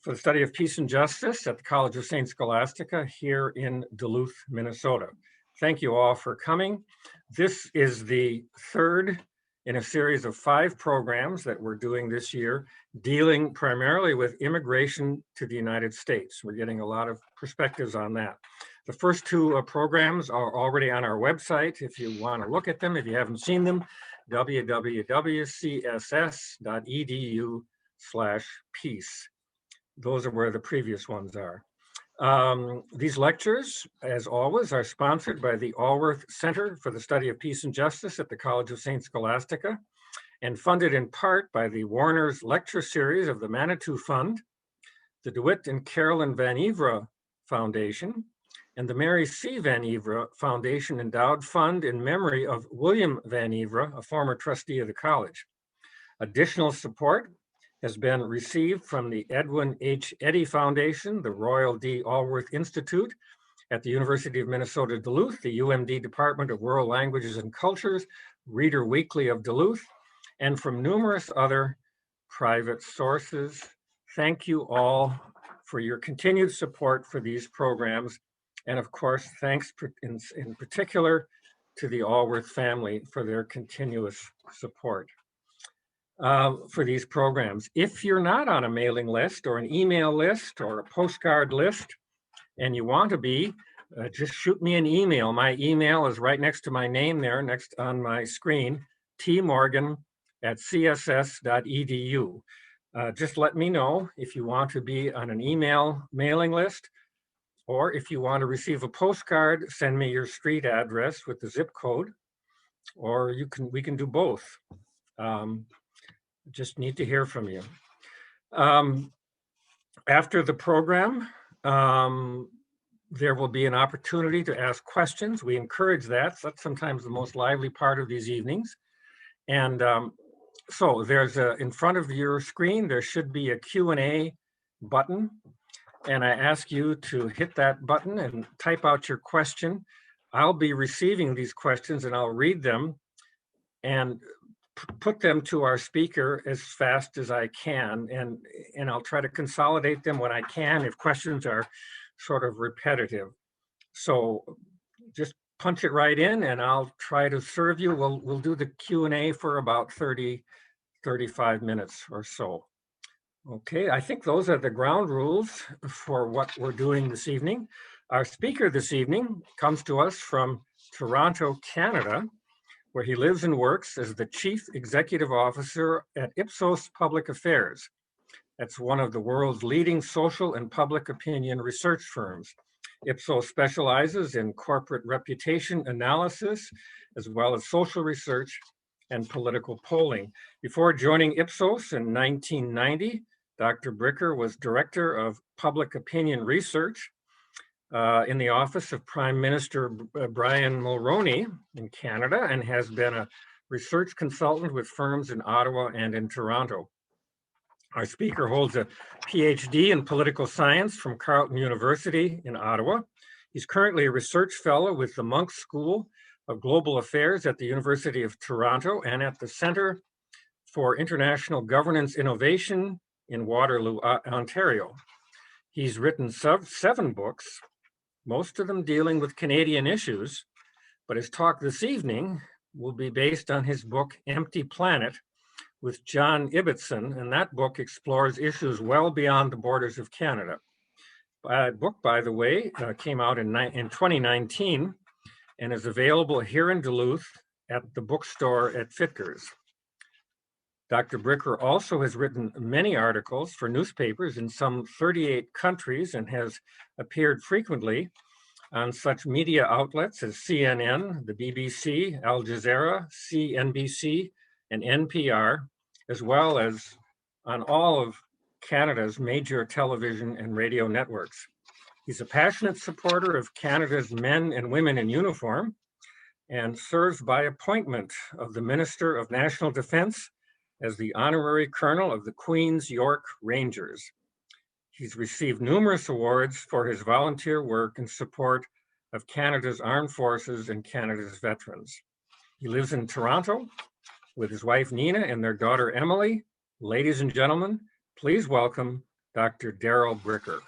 for the study of peace and justice at the College of St. Scholastica here in Duluth, Minnesota. Thank you all for coming. This is the third in a series of 5 programs that we're doing this year, dealing primarily with immigration to the United States. We're getting a lot of perspectives on that. The first 2 programs are already on our website. If you want to look at them, if you haven't seen them, www.css.edu/peace. Those are where the previous ones are. These lectures, as always, are sponsored by the Allworth Center for the Study of Peace and Justice at the College of St. Scholastica, and funded in part by the Warner's Lecture Series of the Manitou Fund, the DeWitt and Carolyn Van Ivre Foundation, and the Mary C. Van Ivre Foundation Endowed Fund in memory of William Van Ivre, a former trustee of the college. Additional support has been received from the Edwin H. Eddy Foundation, the Royal D. Allworth Institute at the University of Minnesota Duluth, the UMD Department of World Languages and Cultures, Reader Weekly of Duluth, and from numerous other private sources. Thank you all for your continued support for these programs. And of course, thanks in particular to the Allworth family for their continuous support for these programs. If you're not on a mailing list or an email list or a postcard list and you want to be, just shoot me an email. My email is right next to my name there, next on my screen, tmorgan@css.edu. Just let me know if you want to be on an email mailing list, or if you want to receive a postcard, send me your street address with the zip code, or we can do both. Just need to hear from you. After the program, there will be an opportunity to ask questions. We encourage that. So that's sometimes the most lively part of these evenings. And so there's in front of your screen, there should be a Q&A button. And I ask you to hit that button and type out your question. I'll be receiving these questions and I'll read them and put them to our speaker as fast as I can, and I'll try to consolidate them when I can if questions are sort of repetitive. So just punch it right in and I'll try to serve you. We'll do the Q&A for about 35 minutes or so. Okay, I think those are the ground rules for what we're doing this evening. Our speaker this evening comes to us from Toronto, Canada, where he lives and works as the Chief Executive Officer at Ipsos Public Affairs. That's one of the world's leading social and public opinion research firms. Ipsos specializes in corporate reputation analysis, as well as social research and political polling. Before joining Ipsos in 1990, Dr. Bricker was Director of Public Opinion Research in the office of Prime Minister Brian Mulroney in Canada, and has been a research consultant with firms in Ottawa and in Toronto. Our speaker holds a PhD in political science from Carleton University in Ottawa. He's currently a research fellow with the Munk School of Global Affairs at the University of Toronto and at the Centre for International Governance Innovation in Waterloo, Ontario. He's written 7 books, most of them dealing with Canadian issues, but his talk this evening will be based on his book, Empty Planet, with John Ibbitson, and that book explores issues well beyond the borders of Canada. That book, by the way, came out in 2019 and is available here in Duluth at the bookstore at Fitkers. Dr. Bricker also has written many articles for newspapers in some 38 countries and has appeared frequently on such media outlets as CNN, the BBC, Al Jazeera, CNBC, and NPR, as well as on all of Canada's major television and radio networks. He's a passionate supporter of Canada's men and women in uniform and serves by appointment of the Minister of National Defense as the Honorary Colonel of the Queen's York Rangers. He's received numerous awards for his volunteer work in support of Canada's armed forces and Canada's veterans. He lives in Toronto with his wife Nina and their daughter Emily. Ladies and gentlemen, please welcome Dr. Darrell Bricker.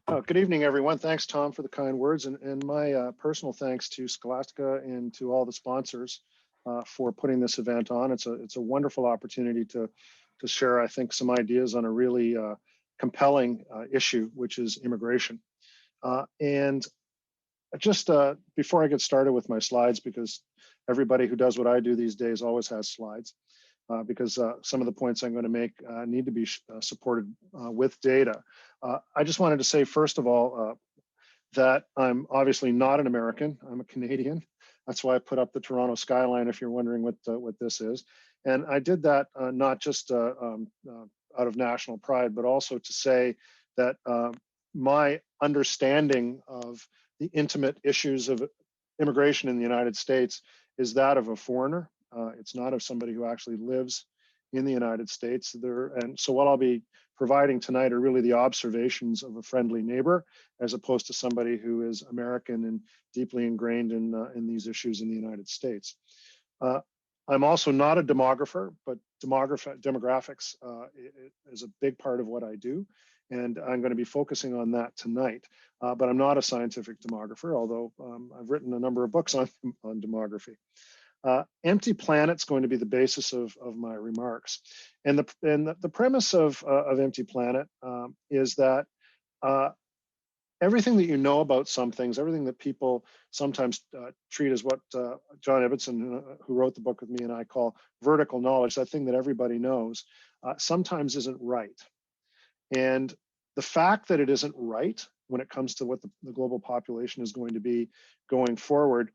Good evening, everyone. Thanks, Tom, for the kind words, and my personal thanks to Scholastica and to all the sponsors for putting this event on. It's a wonderful opportunity to share, I think, some ideas on a really compelling issue, which is immigration. And just before I get started with my slides, because everybody who does what I do these days always has slides, because some of the points I'm going to make need to be supported with data. I just wanted to say, first of all, that I'm obviously not an American. I'm a Canadian. That's why I put up the Toronto skyline, if you're wondering what this is. And I did that not just out of national pride, but also to say that my understanding of the intimate issues of immigration in the United States is that of a foreigner. It's not of somebody who actually lives in the United States. And so what I'll be providing tonight are really the observations of a friendly neighbor, as opposed to somebody who is American and deeply ingrained in these issues in the United States. I'm also not a demographer, but demographics is a big part of what I do. And I'm going to be focusing on that tonight. But I'm not a scientific demographer, although I've written a number of books on demography. Empty Planet's going to be the basis of my remarks. And the premise of Empty Planet is that everything that you know about some things, everything that people sometimes treat as what John Ibbotson, who wrote the book with me, and I call vertical knowledge, that thing that everybody knows, sometimes isn't right. And the fact that it isn't right when it comes to what the global population is going to be going forward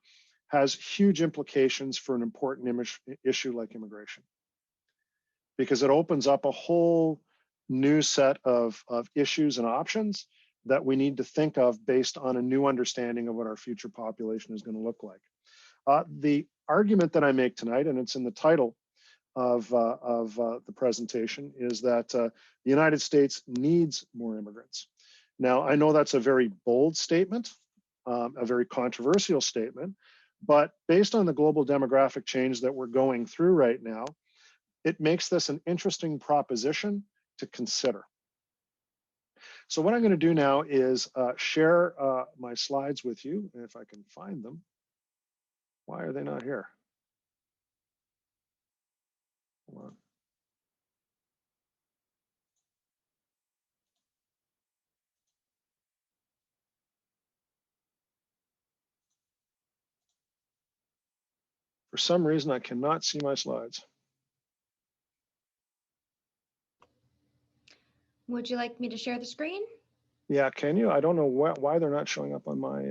has huge implications for an important issue like immigration, because it opens up a whole new set of issues and options that we need to think of based on a new understanding of what our future population is going to look like. The argument that I make tonight, and it's in the title of the presentation, is that the United States needs more immigrants. Now, I know that's a very bold statement, a very controversial statement, but based on the global demographic change that we're going through right now, it makes this an interesting proposition to consider. So what I'm going to do now is share my slides with you, if I can find them. Why are they not here? Hold on. For some reason, I cannot see my slides. Would you like me to share the screen? Yeah, can you? I don't know why they're not showing up on my,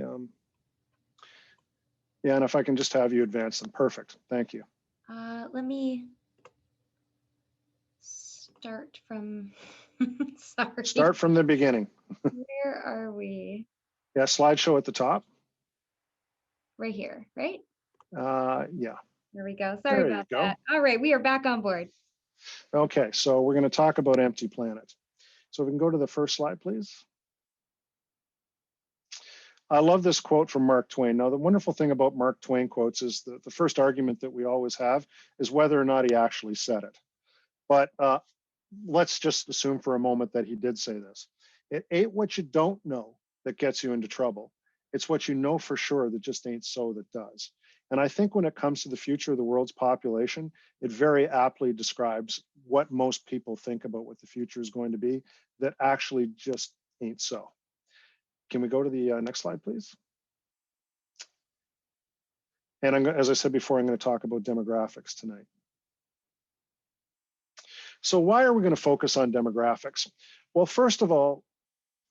yeah, and if I can just have you advance them. Perfect, thank you. Let me start from, sorry. Start from the beginning. Where are we? Yeah, slideshow at the top. Right here, right? Yeah. There we go. Sorry about that. All right, we are back on board. Okay, so we're going to talk about Empty Planet. So we can go to the first slide, please. I love this quote from Mark Twain. Now, the wonderful thing about Mark Twain quotes is that the first argument that we always have is whether or not he actually said it. But let's just assume for a moment that he did say this. It ain't what you don't know that gets you into trouble. It's what you know for sure that just ain't so that does. And I think when it comes to the future of the world's population, it very aptly describes what most people think about what the future is going to be that actually just ain't so. Can we go to the next slide, please? And as I said before, I'm going to talk about demographics tonight. So why are we going to focus on demographics? Well, first of all,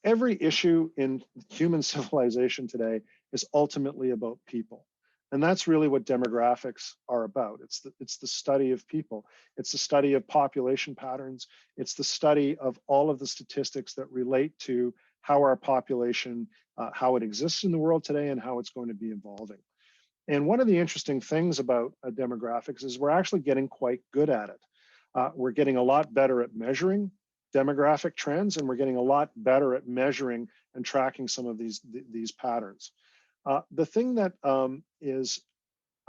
every issue in human civilization today is ultimately about people. And that's really what demographics are about. It's the study of people. It's the study of population patterns. It's the study of all of the statistics that relate to how our population, how it exists in the world today and how it's going to be evolving. And one of the interesting things about demographics is we're actually getting quite good at it. We're getting a lot better at measuring demographic trends, and we're getting a lot better at measuring and tracking some of these patterns. The thing that is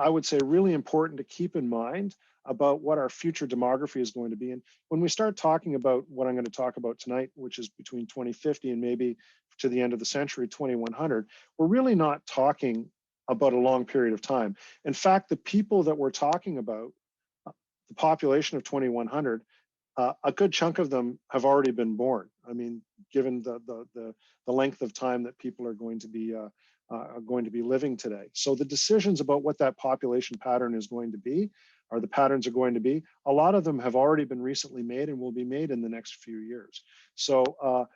I would say, really important to keep in mind about what our future demography is going to be. And when we start talking about what I'm going to talk about tonight, which is between 2050 and maybe to the end of the century, 2100, we're really not talking about a long period of time. In fact, the people that we're talking about, the population of 2100, a good chunk of them have already been born. I mean, given the length of time that people are going to be living today. So the decisions about what that population pattern is going to be, or the patterns are going to be, a lot of them have already been recently made and will be made in the next few years. So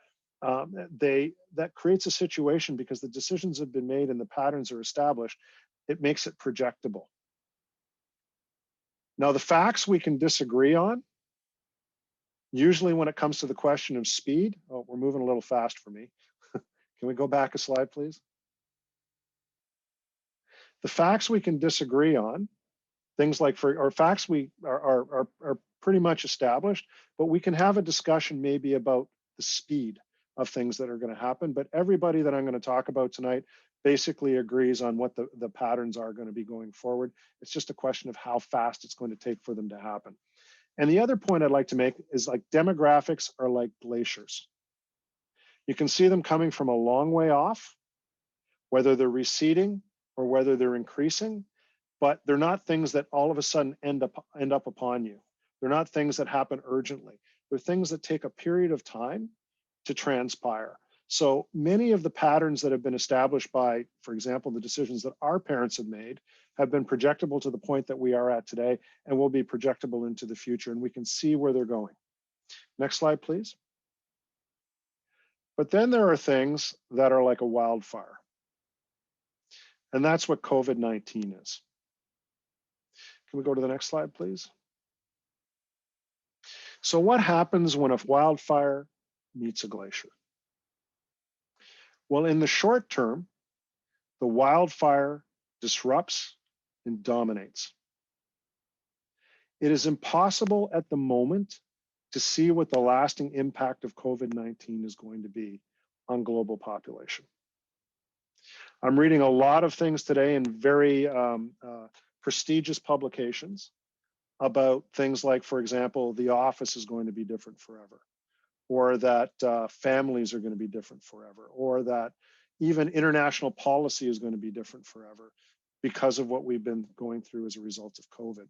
that creates a situation, because the decisions have been made and the patterns are established, it makes it projectable. Now, the facts we can disagree on. Usually when it comes to the question of speed, oh, we're moving a little fast for me. Can we go back a slide, please? The facts we can disagree on, things like facts we are pretty much established, but we can have a discussion maybe about the speed of things that are going to happen. But everybody that I'm going to talk about tonight basically agrees on what the patterns are going to be going forward. It's just a question of how fast it's going to take for them to happen. And the other point I'd like to make is, like, demographics are like glaciers. You can see them coming from a long way off, whether they're receding or whether they're increasing, but they're not things that all of a sudden end up upon you. They're not things that happen urgently. They're things that take a period of time to transpire. So many of the patterns that have been established by, for example, the decisions that our parents have made, have been projectable to the point that we are at today, and will be projectable into the future, and we can see where they're going. Next slide, please. But then there are things that are like a wildfire, and that's what COVID-19 is. Can we go to the next slide, please? So what happens when a wildfire meets a glacier? Well, in the short term, the wildfire disrupts and dominates. It is impossible at the moment to see what the lasting impact of COVID-19 is going to be on global population. I'm reading a lot of things today in very prestigious publications about things like, for example, the office is going to be different forever, or that families are going to be different forever, or that even international policy is going to be different forever because of what we've been going through as a result of COVID.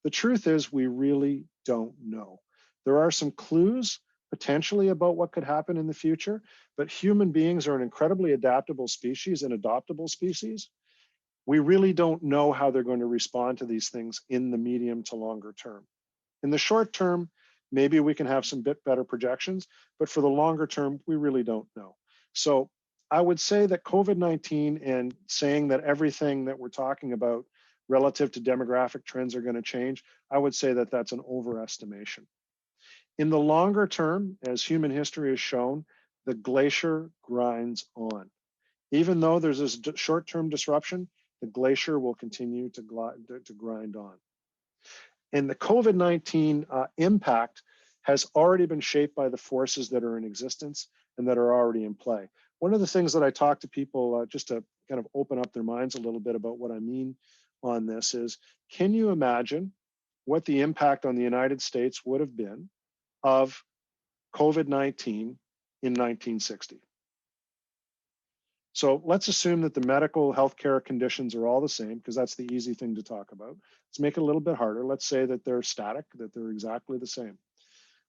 The truth is, we really don't know. There are some clues potentially about what could happen in the future, but human beings are an incredibly adaptable species, an adoptable species. We really don't know how they're going to respond to these things in the medium to longer term. In the short term, maybe we can have some bit better projections, but for the longer term, we really don't know. So I would say that COVID-19, and saying that everything that we're talking about relative to demographic trends are going to change, I would say that that's an overestimation. In the longer term, as human history has shown, the glacier grinds on. Even though there's this short-term disruption, the glacier will continue to grind on. And the COVID-19 impact has already been shaped by the forces that are in existence and that are already in play. One of the things that I talk to people, just to kind of open up their minds a little bit about what I mean on this, is, can you imagine what the impact on the United States would have been of COVID-19 in 1960? So let's assume that the medical healthcare conditions are all the same, because that's the easy thing to talk about. Let's make it a little bit harder. Let's say that they're static, that they're exactly the same.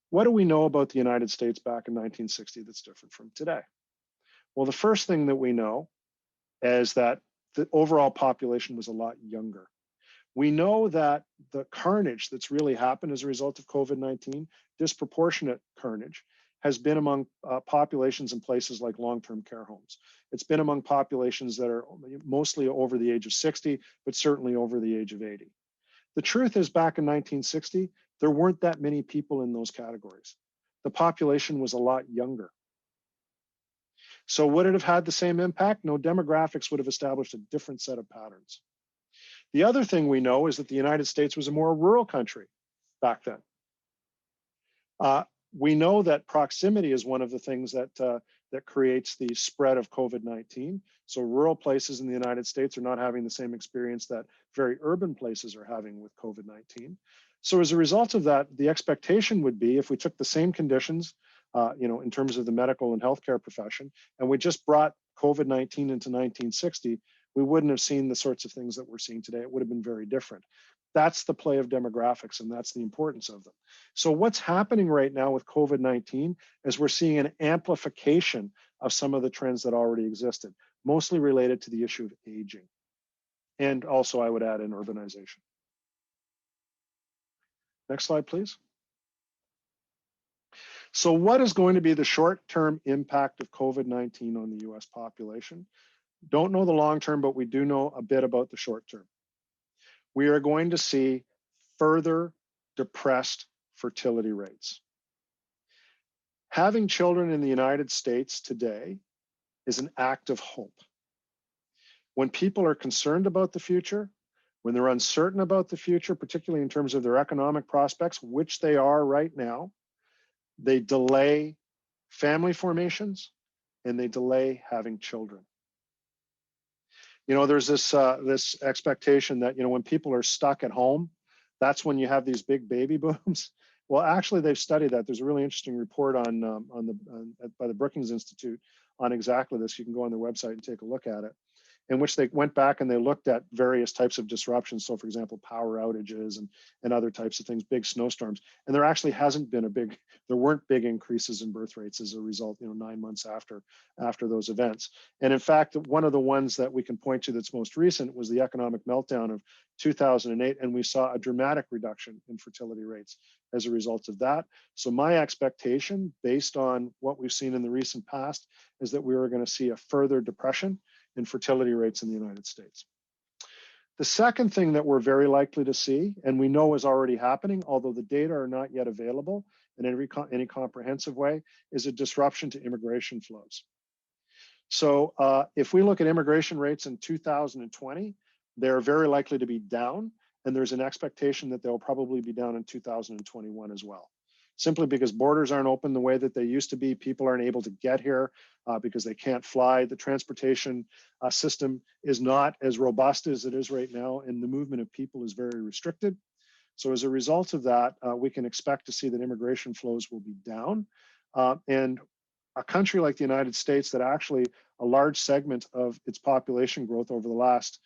What do we know about the United States back in 1960 that's different from today? Well, the first thing that we know is that the overall population was a lot younger. We know that the carnage that's really happened as a result of COVID-19, disproportionate carnage, has been among populations in places like long-term care homes. It's been among populations that are mostly over the age of 60, but certainly over the age of 80. The truth is, back in 1960, there weren't that many people in those categories. The population was a lot younger. So would it have had the same impact? No, demographics would have established a different set of patterns. The other thing we know is that the United States was a more rural country back then. We know that proximity is one of the things that that creates the spread of COVID-19. So rural places in the United States are not having the same experience that very urban places are having with COVID-19. So as a result of that, the expectation would be if we took the same conditions, in terms of the medical and healthcare profession, and we just brought COVID-19 into 1960, we wouldn't have seen the sorts of things that we're seeing today. It would have been very different. That's the play of demographics, and that's the importance of them. So what's happening right now with COVID-19 is we're seeing an amplification of some of the trends that already existed, mostly related to the issue of aging. And also, I would add in urbanization. Next slide, please. So what is going to be the short-term impact of COVID-19 on the US population? Don't know the long-term, but we do know a bit about the short-term. We are going to see further depressed fertility rates. Having children in the United States today is an act of hope. When people are concerned about the future, when they're uncertain about the future, particularly in terms of their economic prospects, which they are right now, they delay family formations and they delay having children. There's this expectation that, when people are stuck at home, that's when you have these big baby booms. Well, actually, they've studied that. There's a really interesting report by the Brookings Institute on exactly this. You can go on their website and take a look at it, in which they went back and they looked at various types of disruptions. So, for example, power outages and other types of things, big snowstorms. And there actually hasn't been there weren't big increases in birth rates as a result, 9 months after those events. And in fact, one of the ones that we can point to that's most recent was the economic meltdown of 2008. And we saw a dramatic reduction in fertility rates as a result of that. So my expectation, based on what we've seen in the recent past, is that we are going to see a further depression in fertility rates in the United States. The second thing that we're very likely to see, and we know is already happening, although the data are not yet available in any comprehensive way, is a disruption to immigration flows. So if we look at immigration rates in 2020, they're very likely to be down, and there's an expectation that they'll probably be down in 2021 as well. Simply because borders aren't open the way that they used to be. People aren't able to get here because they can't fly. The transportation system is not as robust as it is right now, and the movement of people is very restricted. So as a result of that, we can expect to see that immigration flows will be down. And a country like the United States, that actually a large segment of its population growth over the last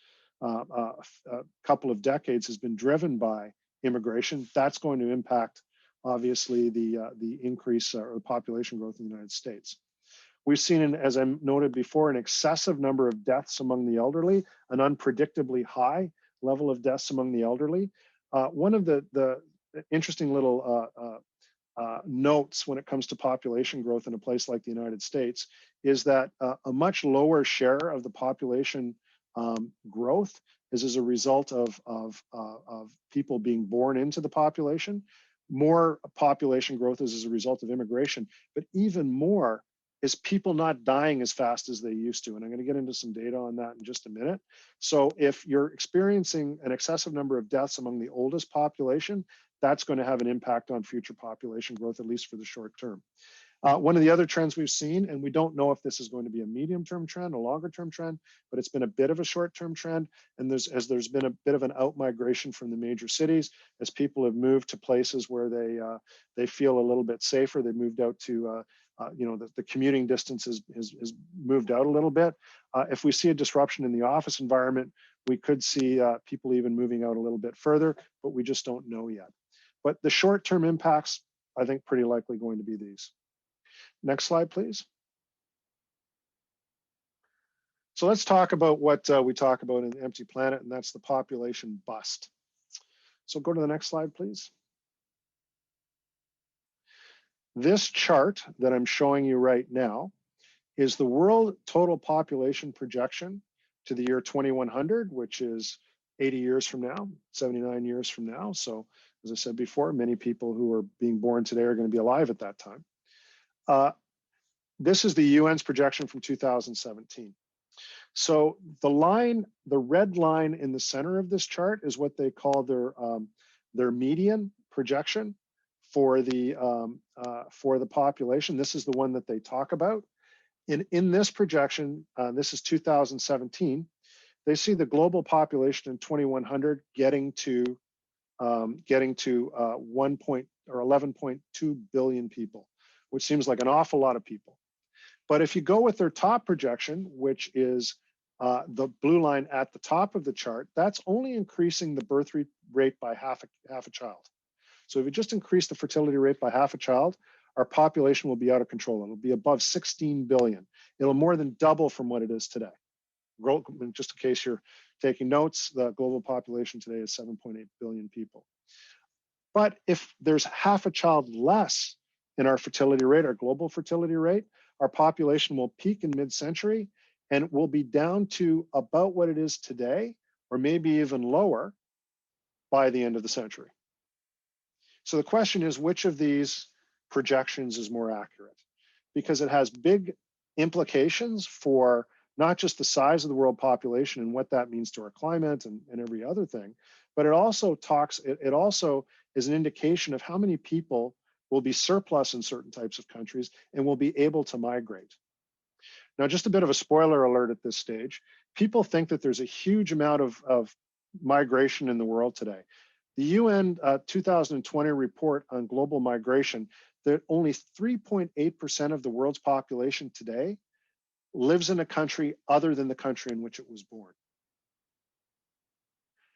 couple of decades has been driven by immigration, that's going to impact obviously the increase or the population growth in the United States. We've seen, as I noted before, an excessive number of deaths among the elderly, an unpredictably high level of deaths among the elderly. One of the interesting little notes when it comes to population growth in a place like the United States is that a much lower share of the population growth is as a result of people being born into the population. More population growth is as a result of immigration, but even more is people not dying as fast as they used to. And I'm going to get into some data on that in just a minute. So if you're experiencing an excessive number of deaths among the oldest population, that's going to have an impact on future population growth, at least for the short term. One of the other trends we've seen, and we don't know if this is going to be a medium-term trend, a longer-term trend, but it's been a bit of a short-term trend. And there's been a bit of an out-migration from the major cities as people have moved to places where they feel a little bit safer. They moved out to, the commuting distance has moved out a little bit. If we see a disruption in the office environment, we could see people even moving out a little bit further, but we just don't know yet. But the short-term impacts, I think, pretty likely going to be these. Next slide, please. So let's talk about what we talk about in the Empty Planet, and that's the population bust. So go to the next slide, please. This chart that I'm showing you right now is the world total population projection to the year 2100, which is 80 years from now, 79 years from now. So as I said before, many people who are being born today are going to be alive at that time. This is the UN's projection from 2017. So the red line in the center of this chart is what they call their median projection for the population. This is the one that they talk about. In this projection, this is 2017, they see the global population in 2100 getting to 11.2 billion people, which seems like an awful lot of people. But if you go with their top projection, which is the blue line at the top of the chart, that's only increasing the birth rate by half a child. So if you just increase the fertility rate by half a child, our population will be out of control. It'll be above 16 billion. It'll more than double from what it is today. Just in case you're taking notes, the global population today is 7.8 billion people. But if there's half a child less in our fertility rate, our global fertility rate, our population will peak in mid-century and will be down to about what it is today, or maybe even lower by the end of the century. So the question is, which of these projections is more accurate? Because it has big implications for not just the size of the world population and what that means to our climate and every other thing, but it also is an indication of how many people will be surplus in certain types of countries and will be able to migrate. Now, just a bit of a spoiler alert at this stage. People think that there's a huge amount of migration in the world today. The UN 2020 report on global migration, that only 3.8% of the world's population today lives in a country other than the country in which it was born.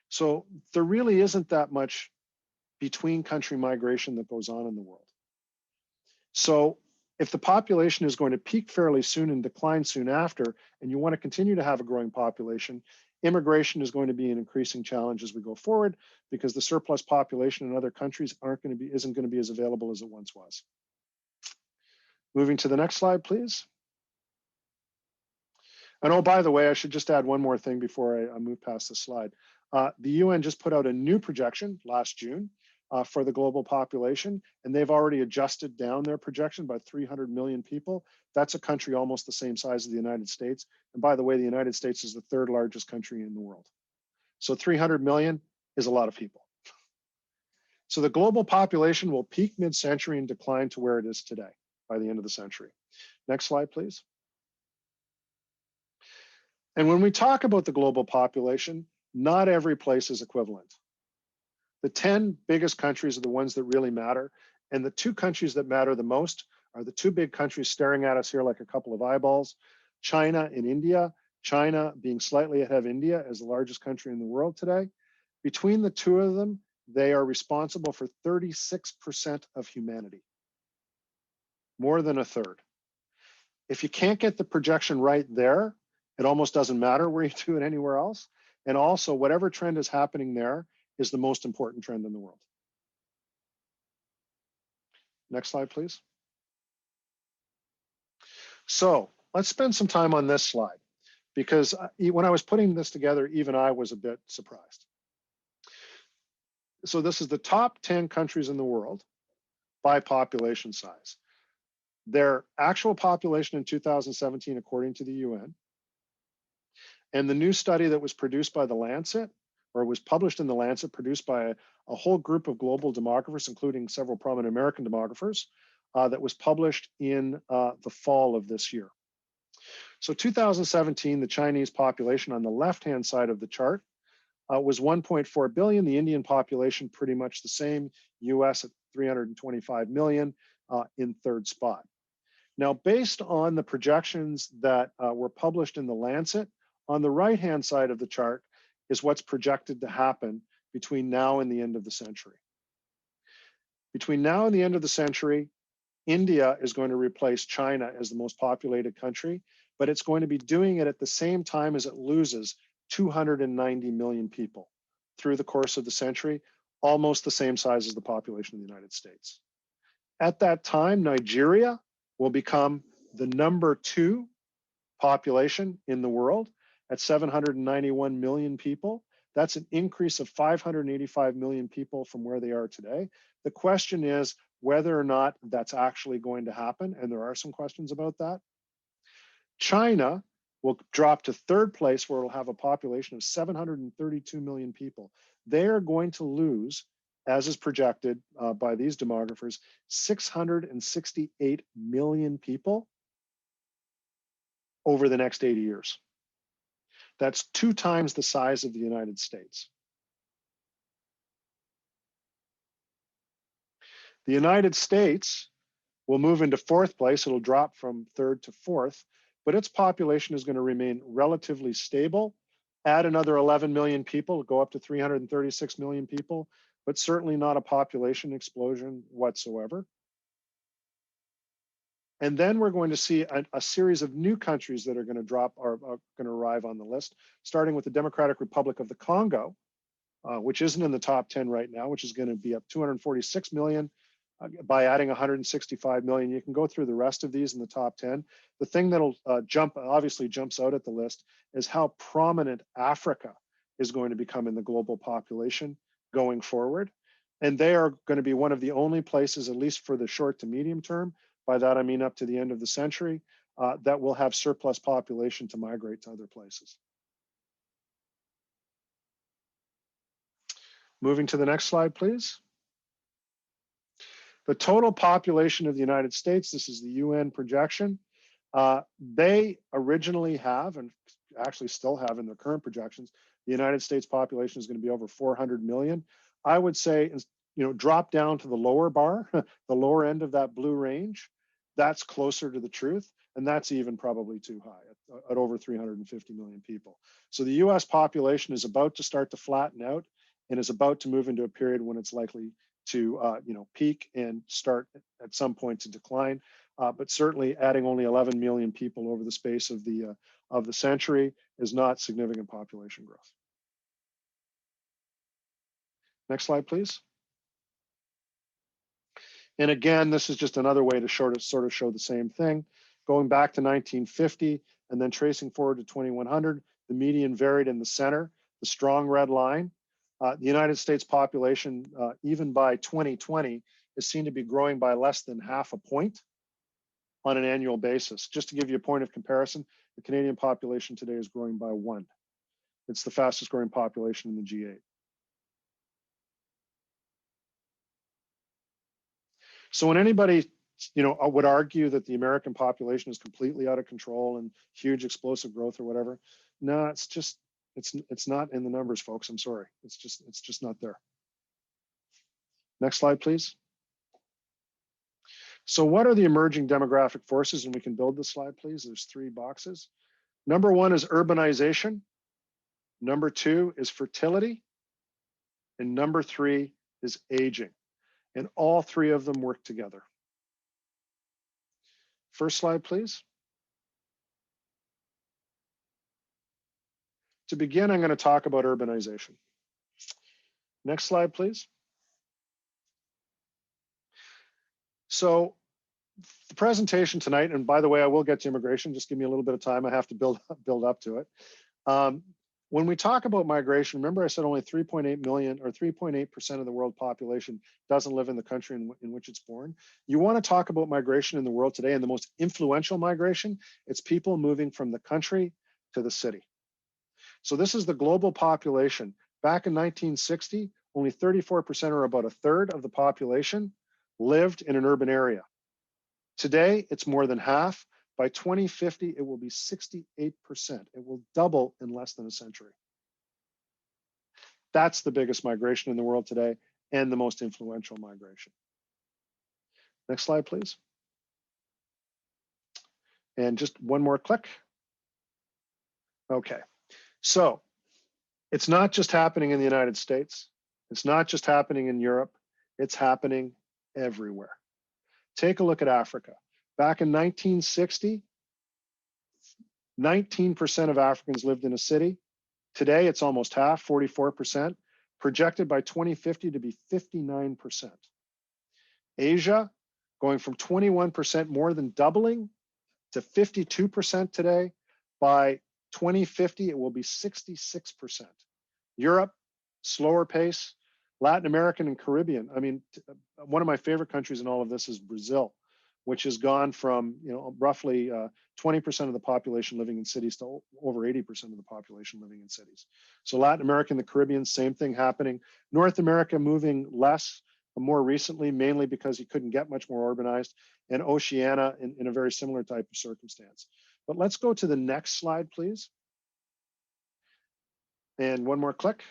So there really isn't that much between country migration that goes on in the world. So if the population is going to peak fairly soon and decline soon after, and you want to continue to have a growing population, immigration is going to be an increasing challenge as we go forward, because the surplus population in other countries isn't going to be as available as it once was. Moving to the next slide, please. And oh, by the way, I should just add one more thing before I move past this slide. The UN just put out a new projection last June for the global population, and they've already adjusted down their projection by 300 million people. That's a country almost the same size as the United States. And by the way, the United States is the third largest country in the world. So 300 million is a lot of people. So the global population will peak mid-century and decline to where it is today by the end of the century. Next slide, please. And when we talk about the global population, not every place is equivalent. The 10 biggest countries are the ones that really matter. And the two countries that matter the most are the two big countries staring at us here like a couple of eyeballs, China and India. China being slightly ahead of India as the largest country in the world today. Between the two of them, they are responsible for 36% of humanity, more than a third. If you can't get the projection right there, it almost doesn't matter where you do it anywhere else. And also, whatever trend is happening there is the most important trend in the world. Next slide, please. So let's spend some time on this slide, because when I was putting this together, even I was a bit surprised. So this is the top 10 countries in the world by population size. Their actual population in 2017, according to the UN, and the new study that was produced by The Lancet, or was published in The Lancet, produced by a whole group of global demographers, including several prominent American demographers, that was published in the fall of this year. So 2017, the Chinese population on the left-hand side of the chart was 1.4 billion. The Indian population pretty much the same, US at 325 million in third spot. Now, based on the projections that were published in The Lancet, on the right-hand side of the chart is what's projected to happen between now and the end of the century. Between now and the end of the century, India is going to replace China as the most populated country, but it's going to be doing it at the same time as it loses 290 million people through the course of the century, almost the same size as the population of the United States. At that time, Nigeria will become the #2 population in the world at 791 million people. That's an increase of 585 million people from where they are today. The question is whether or not that's actually going to happen, and there are some questions about that. China will drop to third place, where it'll have a population of 732 million people. They are going to lose, as is projected by these demographers, 668 million people over the next 80 years. That's 2 times the size of the United States. The United States will move into 4th place. It'll drop from 3rd to 4th, but its population is going to remain relatively stable. Add another 11 million people, go up to 336 million people, but certainly not a population explosion whatsoever. And then we're going to see a series of new countries that are going to drop or are going to arrive on the list, starting with the Democratic Republic of the Congo, which isn't in the top 10 right now, which is going to be up 246 million by adding 165 million. You can go through the rest of these in the top 10. The thing that'll obviously jumps out at the list is how prominent Africa is going to become in the global population going forward. And they are going to be one of the only places, at least for the short to medium term, by that I mean up to the end of the century, that will have surplus population to migrate to other places. Moving to the next slide, please. The total population of the United States, this is the UN projection. They originally have, and actually still have in their current projections, the United States population is going to be over 400 million. I would say, drop down to the lower bar, the lower end of that blue range. That's closer to the truth, and that's even probably too high at over 350 million people. So the US population is about to start to flatten out and is about to move into a period when it's likely to peak and start at some point to decline. But certainly adding only 11 million people over the space of the century is not significant population growth. Next slide, please. And again, this is just another way to sort of show the same thing. Going back to 1950 and then tracing forward to 2100, the median varied in the center, the strong red line. The United States population, even by 2020, is seen to be growing by less than half a point on an annual basis. Just to give you a point of comparison, the Canadian population today is growing by 1. It's the fastest growing population in the G8. So when anybody, would argue that the American population is completely out of control and huge explosive growth or whatever, no, it's just, it's not in the numbers, folks. I'm sorry. It's just not there. Next slide, please. So what are the emerging demographic forces? And we can build this slide, please. There's 3 boxes. Number 1 is urbanization. Number 2 is fertility. And number 3 is aging. And all 3 of them work together. First slide, please. To begin, I'm going to talk about urbanization. Next slide, please. So the presentation tonight, and by the way, I will get to immigration. Just give me a little bit of time. I have to build up to it. When we talk about migration, remember I said only 3.8 million or 3.8% of the world population doesn't live in the country in which it's born. You want to talk about migration in the world today, and the most influential migration, it's people moving from the country to the city. So this is the global population. Back in 1960, only 34%, or about a third of the population, lived in an urban area. Today, it's more than half. By 2050, it will be 68%. It will double in less than a century. That's the biggest migration in the world today and the most influential migration. Next slide, please. And just one more click. Okay, so it's not just happening in the United States. It's not just happening in Europe. It's happening everywhere. Take a look at Africa. Back in 1960, 19% of Africans lived in a city. Today, it's almost half, 44%, projected by 2050 to be 59%. Asia, going from 21%, more than doubling, to 52% today. By 2050, it will be 66%. Europe, slower pace. Latin American and Caribbean. I mean, one of my favorite countries in all of this is Brazil, which has gone from roughly 20% of the population living in cities to over 80% of the population living in cities. So Latin America and the Caribbean, same thing happening. North America moving less more recently, mainly because you couldn't get much more urbanized, and Oceania in a very similar type of circumstance. But let's go to the next slide, please. And one more click.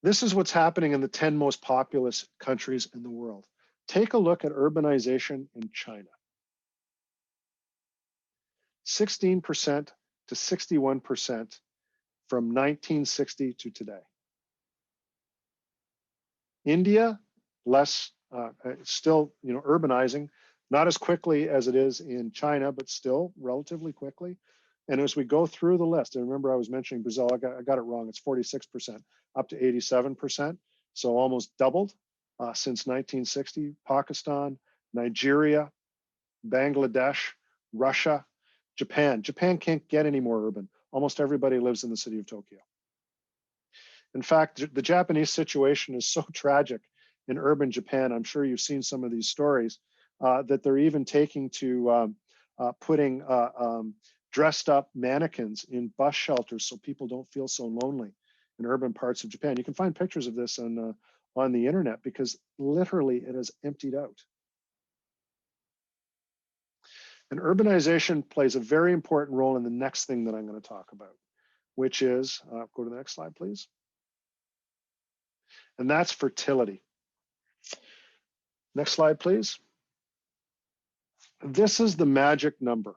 This is what's happening in the 10 most populous countries in the world. Take a look at urbanization in China. 16% to 61% from 1960 to today. India, less, still, urbanizing, not as quickly as it is in China, but still relatively quickly. And as we go through the list, and remember I was mentioning Brazil, I got it wrong, it's 46%, up to 87%, so almost doubled since 1960. Pakistan, Nigeria, Bangladesh, Russia, Japan. Japan can't get any more urban. Almost everybody lives in the city of Tokyo. In fact, the Japanese situation is so tragic in urban Japan. I'm sure you've seen some of these stories that they're even taking to putting dressed up mannequins in bus shelters so people don't feel so lonely in urban parts of Japan. You can find pictures of this on the internet because literally it has emptied out. And urbanization plays a very important role in the next thing that I'm going to talk about, which is, go to the next slide, please. And that's fertility. Next slide, please. This is the magic number.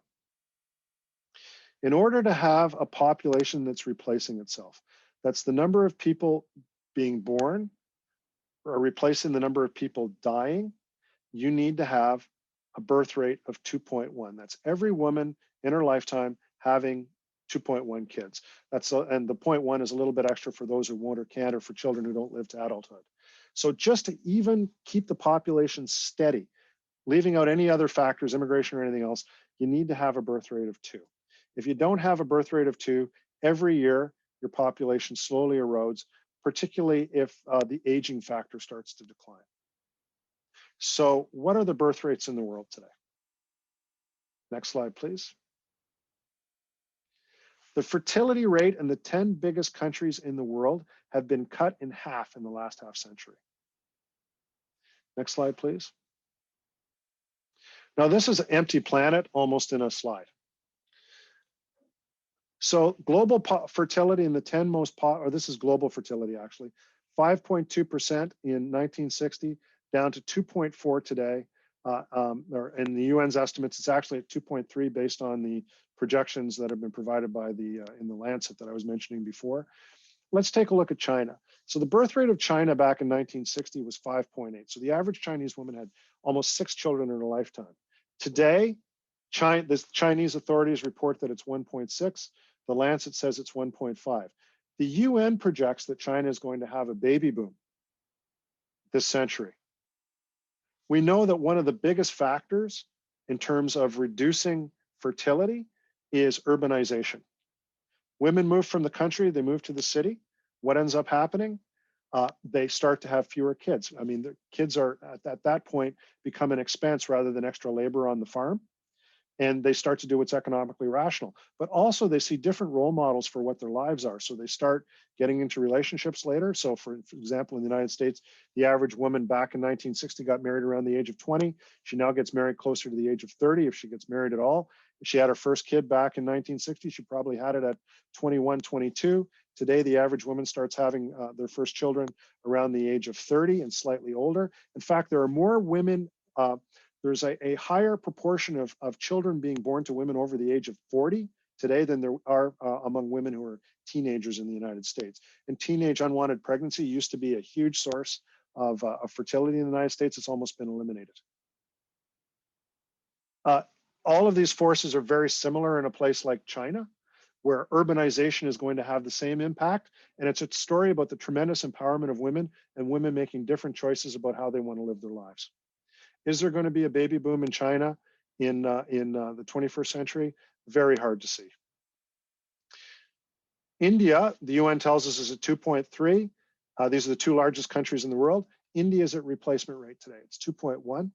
In order to have a population that's replacing itself, that's the number of people being born or replacing the number of people dying, you need to have a birth rate of 2.1. That's every woman in her lifetime having 2.1 kids. And the 0.1 is a little bit extra for those who won't or can't, or for children who don't live to adulthood. So just to even keep the population steady, leaving out any other factors, immigration or anything else, you need to have a birth rate of 2. If you don't have a birth rate of 2, every year your population slowly erodes, particularly if the aging factor starts to decline. So what are the birth rates in the world today? Next slide, please. The fertility rate in the 10 biggest countries in the world have been cut in half in the last half century. Next slide, please. Now this is an empty planet almost in a slide. So global fertility in the 10 most, or this is global fertility actually, 5.2% in 1960, down to 2.4 today. Or in the UN's estimates, it's actually at 2.3 based on the projections that have been provided by in the Lancet that I was mentioning before. Let's take a look at China. So the birth rate of China back in 1960 was 5.8. So the average Chinese woman had almost 6 children in her lifetime. Today, the Chinese authorities report that it's 1.6. The Lancet says it's 1.5. The UN projects that China is going to have a baby boom this century. We know that one of the biggest factors in terms of reducing fertility is urbanization. Women move from the country, they move to the city. What ends up happening? They start to have fewer kids. I mean, the kids are at that point become an expense rather than extra labor on the farm. And they start to do what's economically rational. But also they see different role models for what their lives are. So they start getting into relationships later. So for example, in the United States, the average woman back in 1960 got married around the age of 20. She now gets married closer to the age of 30 if she gets married at all. If she had her first kid back in 1960, she probably had it at 21, 22. Today, the average woman starts having their first children around the age of 30 and slightly older. In fact, there are more women, there's a higher proportion of children being born to women over the age of 40 today than there are among women who are teenagers in the United States. And teenage unwanted pregnancy used to be a huge source of fertility in the United States. It's almost been eliminated. All of these forces are very similar in a place like China, where urbanization is going to have the same impact. And it's a story about the tremendous empowerment of women and women making different choices about how they want to live their lives. Is there going to be a baby boom in China in the 21st century? Very hard to see. India, the UN tells us, is at 2.3. These are the 2 largest countries in the world. India is at replacement rate today. It's 2.1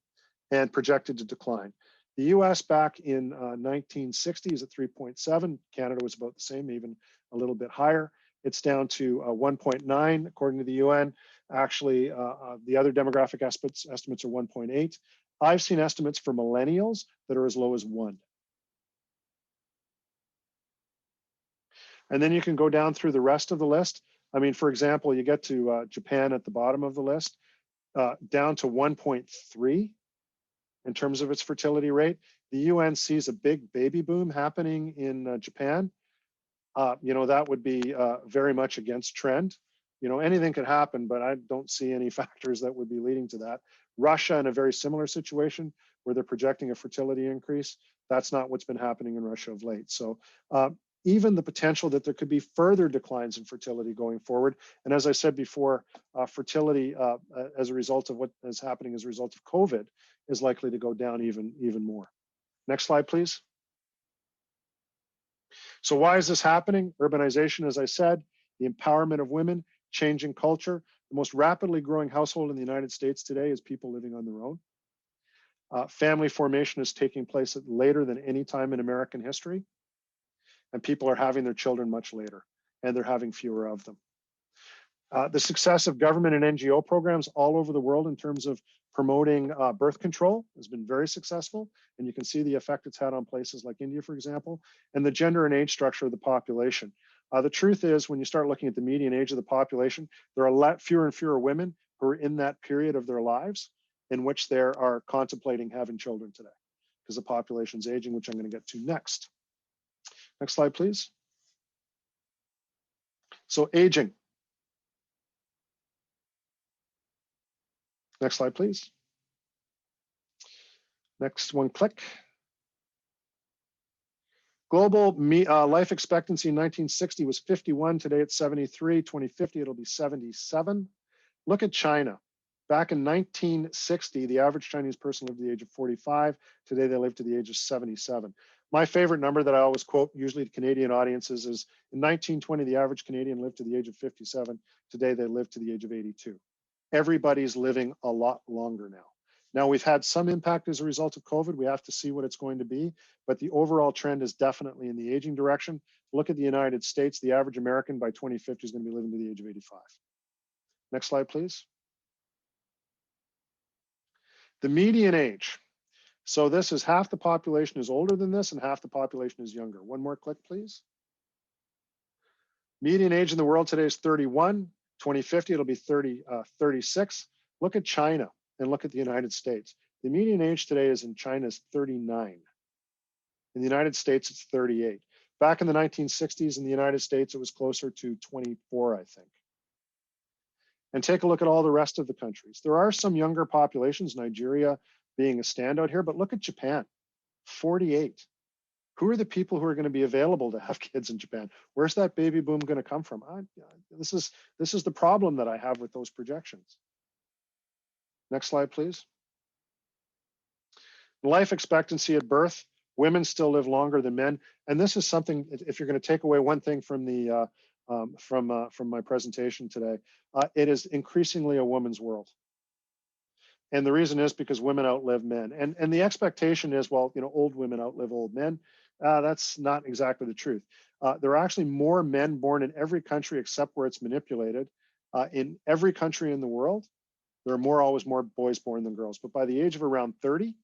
and projected to decline. The US back in 1960 is at 3.7. Canada was about the same, even a little bit higher. It's down to 1.9 according to the UN. Actually, the other demographic estimates are 1.8. I've seen estimates for millennials that are as low as 1. And then you can go down through the rest of the list. I mean, for example, you get to Japan at the bottom of the list, down to 1.3 in terms of its fertility rate. The UN sees a big baby boom happening in Japan. That would be very much against trend. Anything could happen, but I don't see any factors that would be leading to that. Russia in a very similar situation where they're projecting a fertility increase. That's not what's been happening in Russia of late. So even the potential that there could be further declines in fertility going forward. And as I said before, fertility as a result of what is happening as a result of COVID is likely to go down even more. Next slide, please. So why is this happening? Urbanization, as I said, the empowerment of women, changing culture. The most rapidly growing household in the United States today is people living on their own. Family formation is taking place later than any time in American history. And people are having their children much later, and they're having fewer of them. The success of government and NGO programs all over the world in terms of promoting birth control has been very successful. And you can see the effect it's had on places like India, for example, and the gender and age structure of the population. The truth is, when you start looking at the median age of the population, there are a lot fewer and fewer women who are in that period of their lives in which they are contemplating having children today, because the population's aging, which I'm going to get to next. Next slide, please. So aging. Next slide, please. Next one, click. Global life expectancy in 1960 was 51. Today it's 73. 2050, it'll be 77. Look at China. Back in 1960, the average Chinese person lived to the age of 45. Today they live to the age of 77. My favorite number that I always quote, usually to Canadian audiences, is in 1920, the average Canadian lived to the age of 57. Today they live to the age of 82. Everybody's living a lot longer now. Now, we've had some impact as a result of COVID. We have to see what it's going to be, but the overall trend is definitely in the aging direction. Look at the United States. The average American by 2050 is going to be living to the age of 85. Next slide, please. The median age. So this is half the population is older than this and half the population is younger. One more click, please. Median age in the world today is 31. 2050, it'll be 36. Look at China and look at the United States. The median age today is in China is 39. In the United States, it's 38. Back in the 1960s in the United States, it was closer to 24, I think. And take a look at all the rest of the countries. There are some younger populations, Nigeria being a standout here, but look at Japan, 48. Who are the people who are going to be available to have kids in Japan? Where's that baby boom going to come from? This is the problem that I have with those projections. Next slide, please. Life expectancy at birth, women still live longer than men. And this is something, if you're going to take away one thing from the from my presentation today, it is increasingly a woman's world. And the reason is because women outlive men. And the expectation is, well, old women outlive old men. That's not exactly the truth. There are actually more men born in every country except where it's manipulated. In every country in the world, there are always more boys born than girls. But by the age of around 30,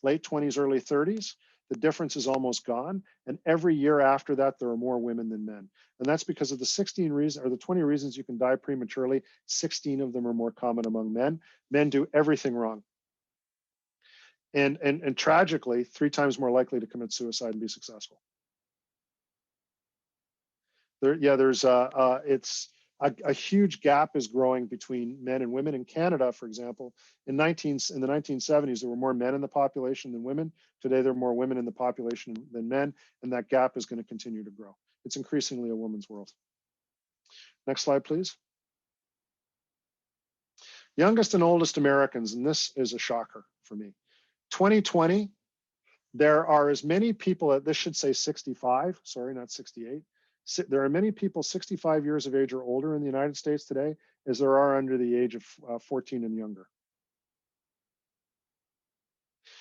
late 20s, early 30s, the difference is almost gone. And every year after that, there are more women than men. And that's because of the 16 reasons or the 20 reasons you can die prematurely. 16 of them are more common among men. Men do everything wrong. And tragically, 3 times more likely to commit suicide and be successful. It's a huge gap is growing between men and women. In Canada, for example, in the 1970s, there were more men in the population than women. Today, there are more women in the population than men, and that gap is going to continue to grow. It's increasingly a woman's world. Next slide, please. Youngest and oldest Americans, and this is a shocker for me. 2020, there are as many people, this should say 65, sorry, not 68. There are many people 65 years of age or older in the United States today as there are under the age of 14 and younger.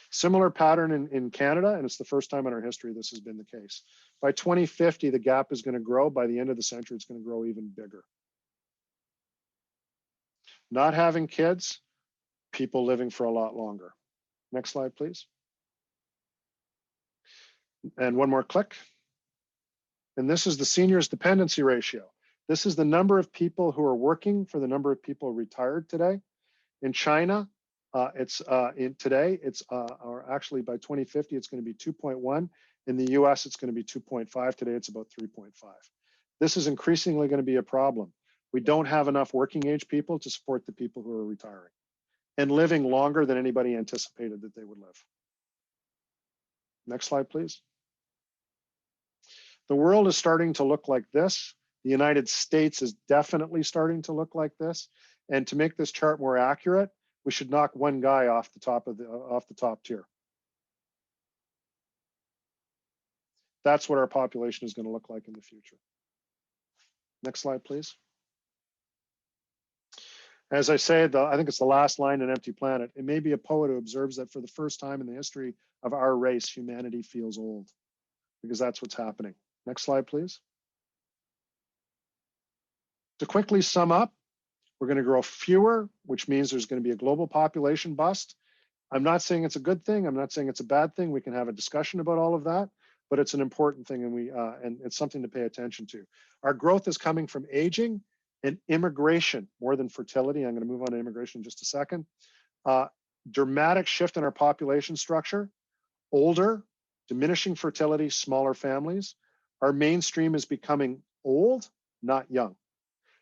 Similar pattern in Canada, and it's the first time in our history this has been the case. By 2050, the gap is going to grow. By the end of the century, it's going to grow even bigger. Not having kids, people living for a lot longer. Next slide, please. And one more click. And this is the seniors dependency ratio. This is the number of people who are working for the number of people retired today. In China, today, or actually by 2050, it's going to be 2.1. In the US, it's going to be 2.5. Today, it's about 3.5. This is increasingly going to be a problem. We don't have enough working age people to support the people who are retiring and living longer than anybody anticipated that they would live. Next slide, please. The world is starting to look like this. The United States is definitely starting to look like this. And to make this chart more accurate, we should knock one guy off the top tier. That's what our population is going to look like in the future. Next slide, please. As I say, I think it's the last line in Empty Planet. It may be a poet who observes that for the first time in the history of our race, humanity feels old, because that's what's happening. Next slide, please. To quickly sum up, we're going to grow fewer, which means there's going to be a global population bust. I'm not saying it's a good thing. I'm not saying it's a bad thing. We can have a discussion about all of that, but it's an important thing, and it's something to pay attention to. Our growth is coming from aging and immigration more than fertility. I'm going to move on to immigration in just a second. Dramatic shift in our population structure, older, diminishing fertility, smaller families. Our mainstream is becoming old, not young.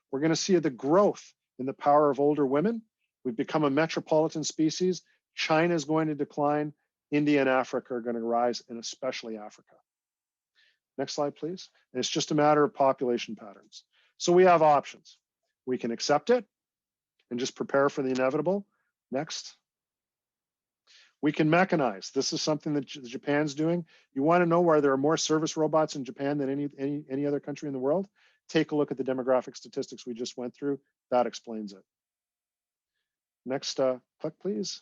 We're going to see the growth in the power of older women. We've become a metropolitan species. China is going to decline. India and Africa are going to rise, and especially Africa. Next slide, please. And it's just a matter of population patterns. So we have options. We can accept it and just prepare for the inevitable. Next. We can mechanize. This is something that Japan's doing. You want to know why there are more service robots in Japan than any other country in the world? Take a look at the demographic statistics we just went through. That explains it. Next click, please.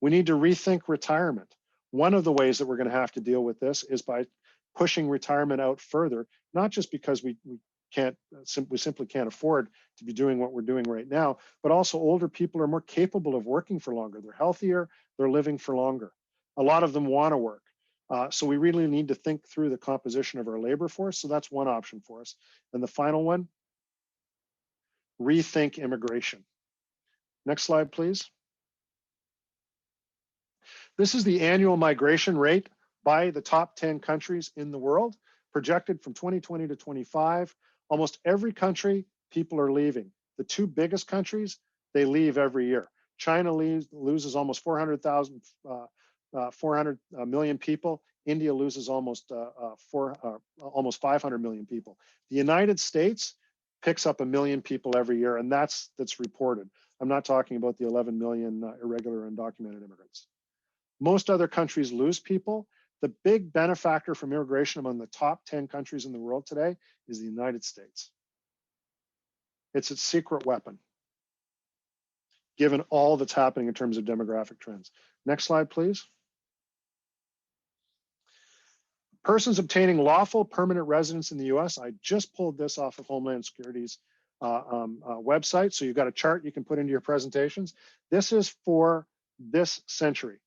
We need to rethink retirement. One of the ways that we're going to have to deal with this is by pushing retirement out further, not just because we simply can't afford to be doing what we're doing right now, but also older people are more capable of working for longer. They're healthier, they're living for longer. A lot of them want to work. So we really need to think through the composition of our labor force. So that's one option for us. And the final one, rethink immigration. Next slide, please. This is the annual migration rate by the top 10 countries in the world, projected from 2020 to 25. Almost every country, people are leaving. The two biggest countries, they leave every year. China loses almost 400 million people. India loses almost 500 million people. The United States picks up 1 million people every year, and that's reported. I'm not talking about the 11 million irregular undocumented immigrants. Most other countries lose people. The big benefactor from immigration among the top 10 countries in the world today is the United States. It's its secret weapon, given all that's happening in terms of demographic trends. Next slide, please. Persons obtaining lawful permanent residence in the US. I just pulled this off of Homeland Security's website. So you've got a chart you can put into your presentations. This is for this century.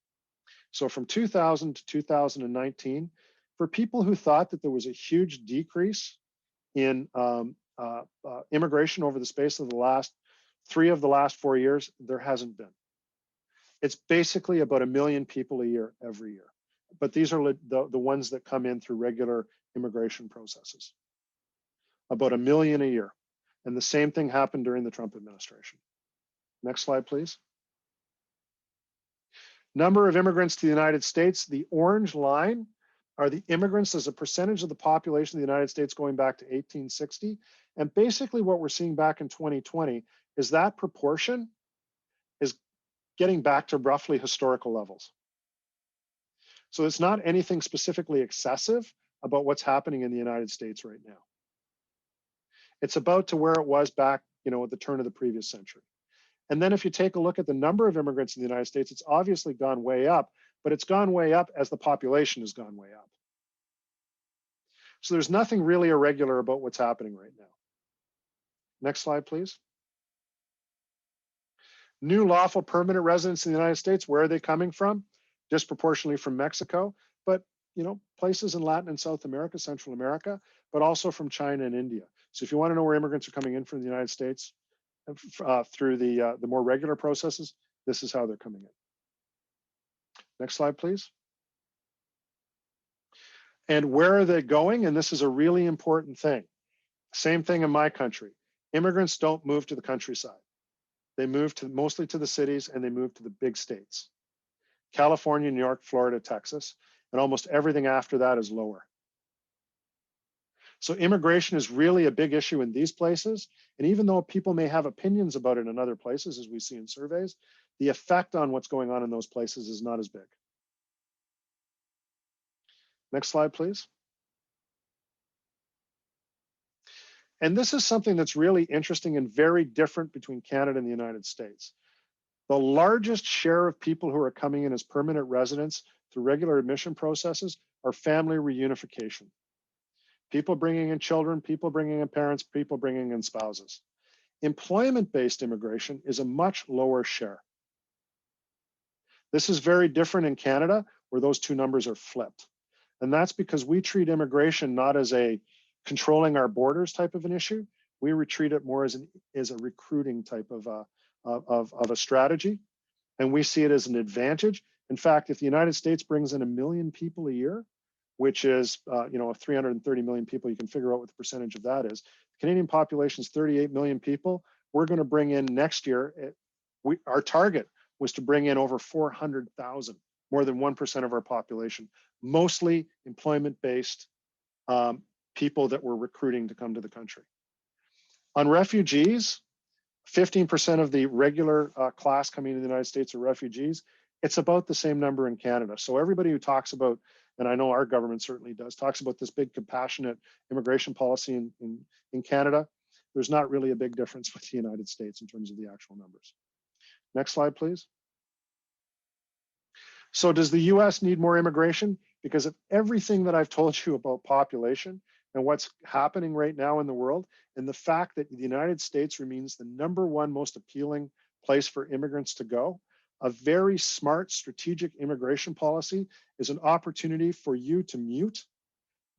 So from 2000 to 2019, for people who thought that there was a huge decrease in immigration over the space of the last 4 years, there hasn't been. It's basically about 1 million people a year every year. But these are the ones that come in through regular immigration processes. About 1 million a year. And the same thing happened during the Trump administration. Next slide, please. Number of immigrants to the United States. The orange line are the immigrants as a percentage of the population of the United States going back to 1860. And basically what we're seeing back in 2020 is that proportion is getting back to roughly historical levels. So it's not anything specifically excessive about what's happening in the United States right now. It's about to where it was back, at the turn of the previous century. And then if you take a look at the number of immigrants in the United States, it's obviously gone way up, but it's gone way up as the population has gone way up. So there's nothing really irregular about what's happening right now. Next slide, please. New lawful permanent residents in the United States, where are they coming from? Disproportionately from Mexico. But, places in Latin and South America, Central America, but also from China and India. So if you want to know where immigrants are coming in from the United States through the more regular processes, this is how they're coming in. Next slide, please. And where are they going? And this is a really important thing. Same thing in my country. Immigrants don't move to the countryside. They move mostly to the cities, and they move to the big states. California, New York, Florida, Texas, and almost everything after that is lower. So immigration is really a big issue in these places. And even though people may have opinions about it in other places, as we see in surveys, the effect on what's going on in those places is not as big. Next slide, please. And this is something that's really interesting and very different between Canada and the United States. The largest share of people who are coming in as permanent residents through regular admission processes are family reunification. People bringing in children, people bringing in parents, people bringing in spouses. Employment-based immigration is a much lower share. This is very different in Canada, where those two numbers are flipped. And that's because we treat immigration not as a controlling our borders type of an issue. We treat it more as a recruiting type of a strategy. And we see it as an advantage. In fact, if the United States brings in 1 million people a year, which is 330 million people, you can figure out what the percentage of that is. The Canadian population is 38 million people. We're going to bring in next year, our target was to bring in over 400,000, more than 1% of our population, mostly employment-based people that we're recruiting to come to the country. On refugees, 15% of the regular class coming to the United States are refugees. It's about the same number in Canada. So everybody who talks about, and I know our government certainly does, talks about this big compassionate immigration policy in Canada, there's not really a big difference with the United States in terms of the actual numbers. Next slide, please. So does the US need more immigration? Because of everything that I've told you about population and what's happening right now in the world, and the fact that the United States remains the #1 most appealing place for immigrants to go, a very smart strategic immigration policy is an opportunity for you to mute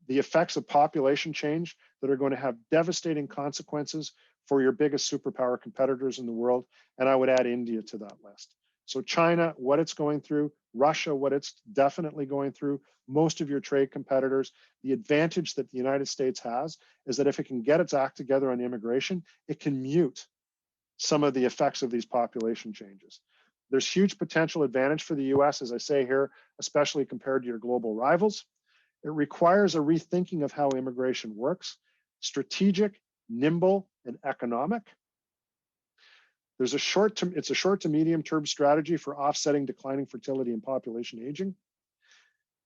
the effects of population change that are going to have devastating consequences for your biggest superpower competitors in the world. And I would add India to that list. So China, what it's going through, Russia, what it's definitely going through, most of your trade competitors. The advantage that the United States has is that if it can get its act together on immigration, it can mute some of the effects of these population changes. There's huge potential advantage for the US, as I say here, especially compared to your global rivals. It requires a rethinking of how immigration works, strategic, nimble, and economic. It's a short to medium term strategy for offsetting declining fertility and population aging.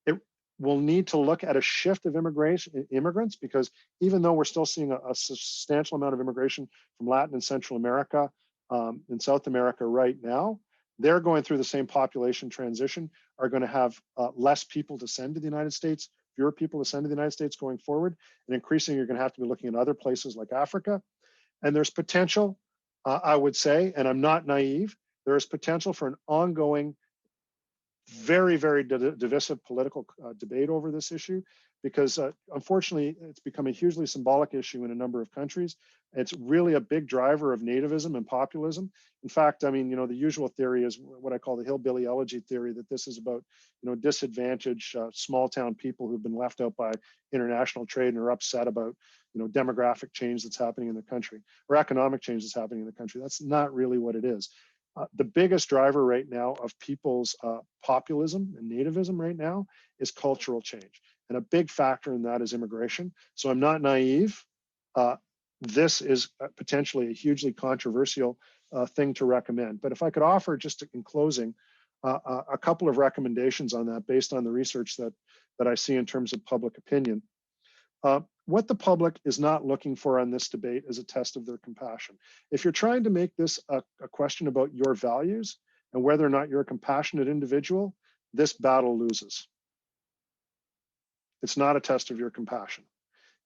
It will need to look at a shift of immigrants, because even though we're still seeing a substantial amount of immigration from Latin and Central America and South America right now, they're going through the same population transition, are going to have less people to send to the United States, fewer people to send to the United States going forward, and increasingly you're going to have to be looking at other places like Africa. And there's potential, I would say, and I'm not naive, there is potential for an ongoing, very, very divisive political debate over this issue, because unfortunately, it's become a hugely symbolic issue in a number of countries. It's really a big driver of nativism and populism. In fact, I mean, the usual theory is what I call the hillbilly elegy theory, that this is about, disadvantaged small town people who've been left out by international trade and are upset about, demographic change that's happening in the country, or economic change that's happening in the country. That's not really what it is. The biggest driver right now of people's populism and nativism right now is cultural change. And a big factor in that is immigration. So I'm not naive. This is potentially a hugely controversial thing to recommend. But if I could offer, just in closing, a couple of recommendations on that based on the research that I see in terms of public opinion. What the public is not looking for on this debate is a test of their compassion. If you're trying to make this a question about your values and whether or not you're a compassionate individual, this battle loses. It's not a test of your compassion.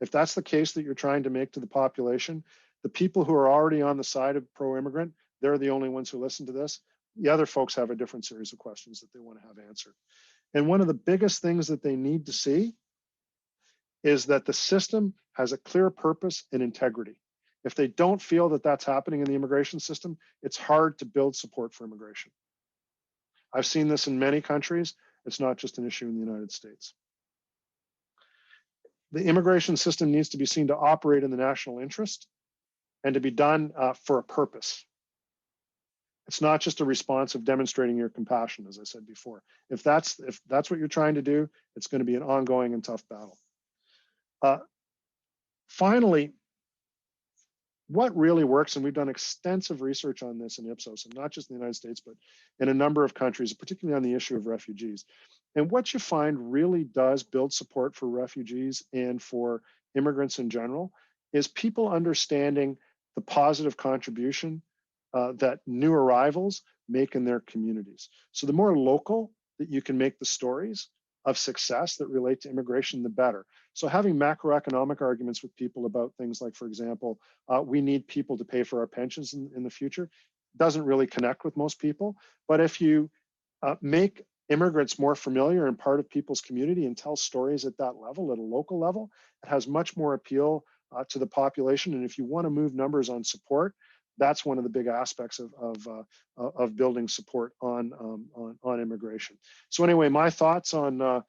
If that's the case that you're trying to make to the population, the people who are already on the side of pro-immigrant, they're the only ones who listen to this. The other folks have a different series of questions that they want to have answered. And one of the biggest things that they need to see is that the system has a clear purpose and integrity. If they don't feel that that's happening in the immigration system, it's hard to build support for immigration. I've seen this in many countries. It's not just an issue in the United States. The immigration system needs to be seen to operate in the national interest and to be done for a purpose. It's not just a response of demonstrating your compassion, as I said before. If that's what you're trying to do, it's going to be an ongoing and tough battle. Finally, what really works, and we've done extensive research on this in Ipsos, and not just in the United States, but in a number of countries, particularly on the issue of refugees. And what you find really does build support for refugees and for immigrants in general is people understanding the positive contribution that new arrivals make in their communities. So the more local that you can make the stories of success that relate to immigration, the better. So having macroeconomic arguments with people about things like, for example, we need people to pay for our pensions in the future doesn't really connect with most people. But if you make immigrants more familiar and part of people's community and tell stories at that level, at a local level, it has much more appeal to the population. And if you want to move numbers on support, that's one of the big aspects of building support on immigration. So anyway, my thoughts on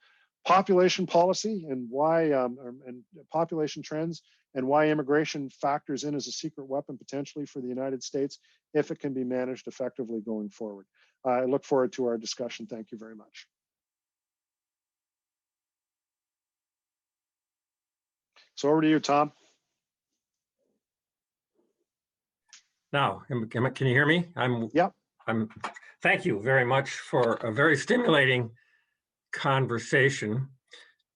population policy and why and population trends and why immigration factors in as a secret weapon potentially for the United States if it can be managed effectively going forward. I look forward to our discussion. Thank you very much. So over to you, Tom. Now, can you hear me? Yep. Thank you very much for a very stimulating conversation.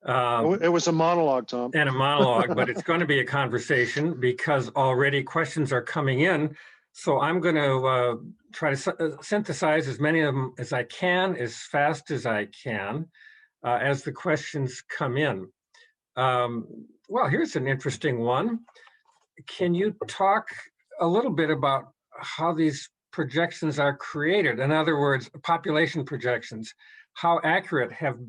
It was a monologue, Tom. And a monologue, but it's going to be a conversation because already questions are coming in. So I'm going to try to synthesize as many of them as I can, as fast as I can, as the questions come in. Well, here's an interesting one. Can you talk a little bit about how these projections are created? In other words, population projections. How accurate have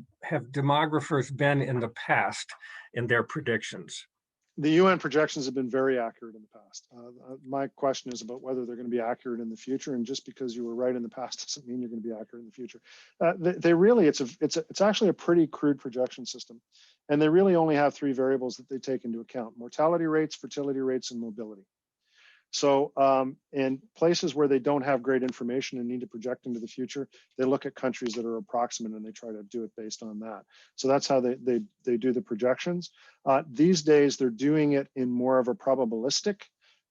demographers been in the past in their predictions? The UN projections have been very accurate in the past. My question is about whether they're going to be accurate in the future. And just because you were right in the past doesn't mean you're going to be accurate in the future. They really, it's actually a pretty crude projection system. And they really only have three variables that they take into account: mortality rates, fertility rates, and mobility. So in places where they don't have great information and need to project into the future, they look at countries that are approximate and they try to do it based on that. So that's how they do the projections. These days, they're doing it in more of a probabilistic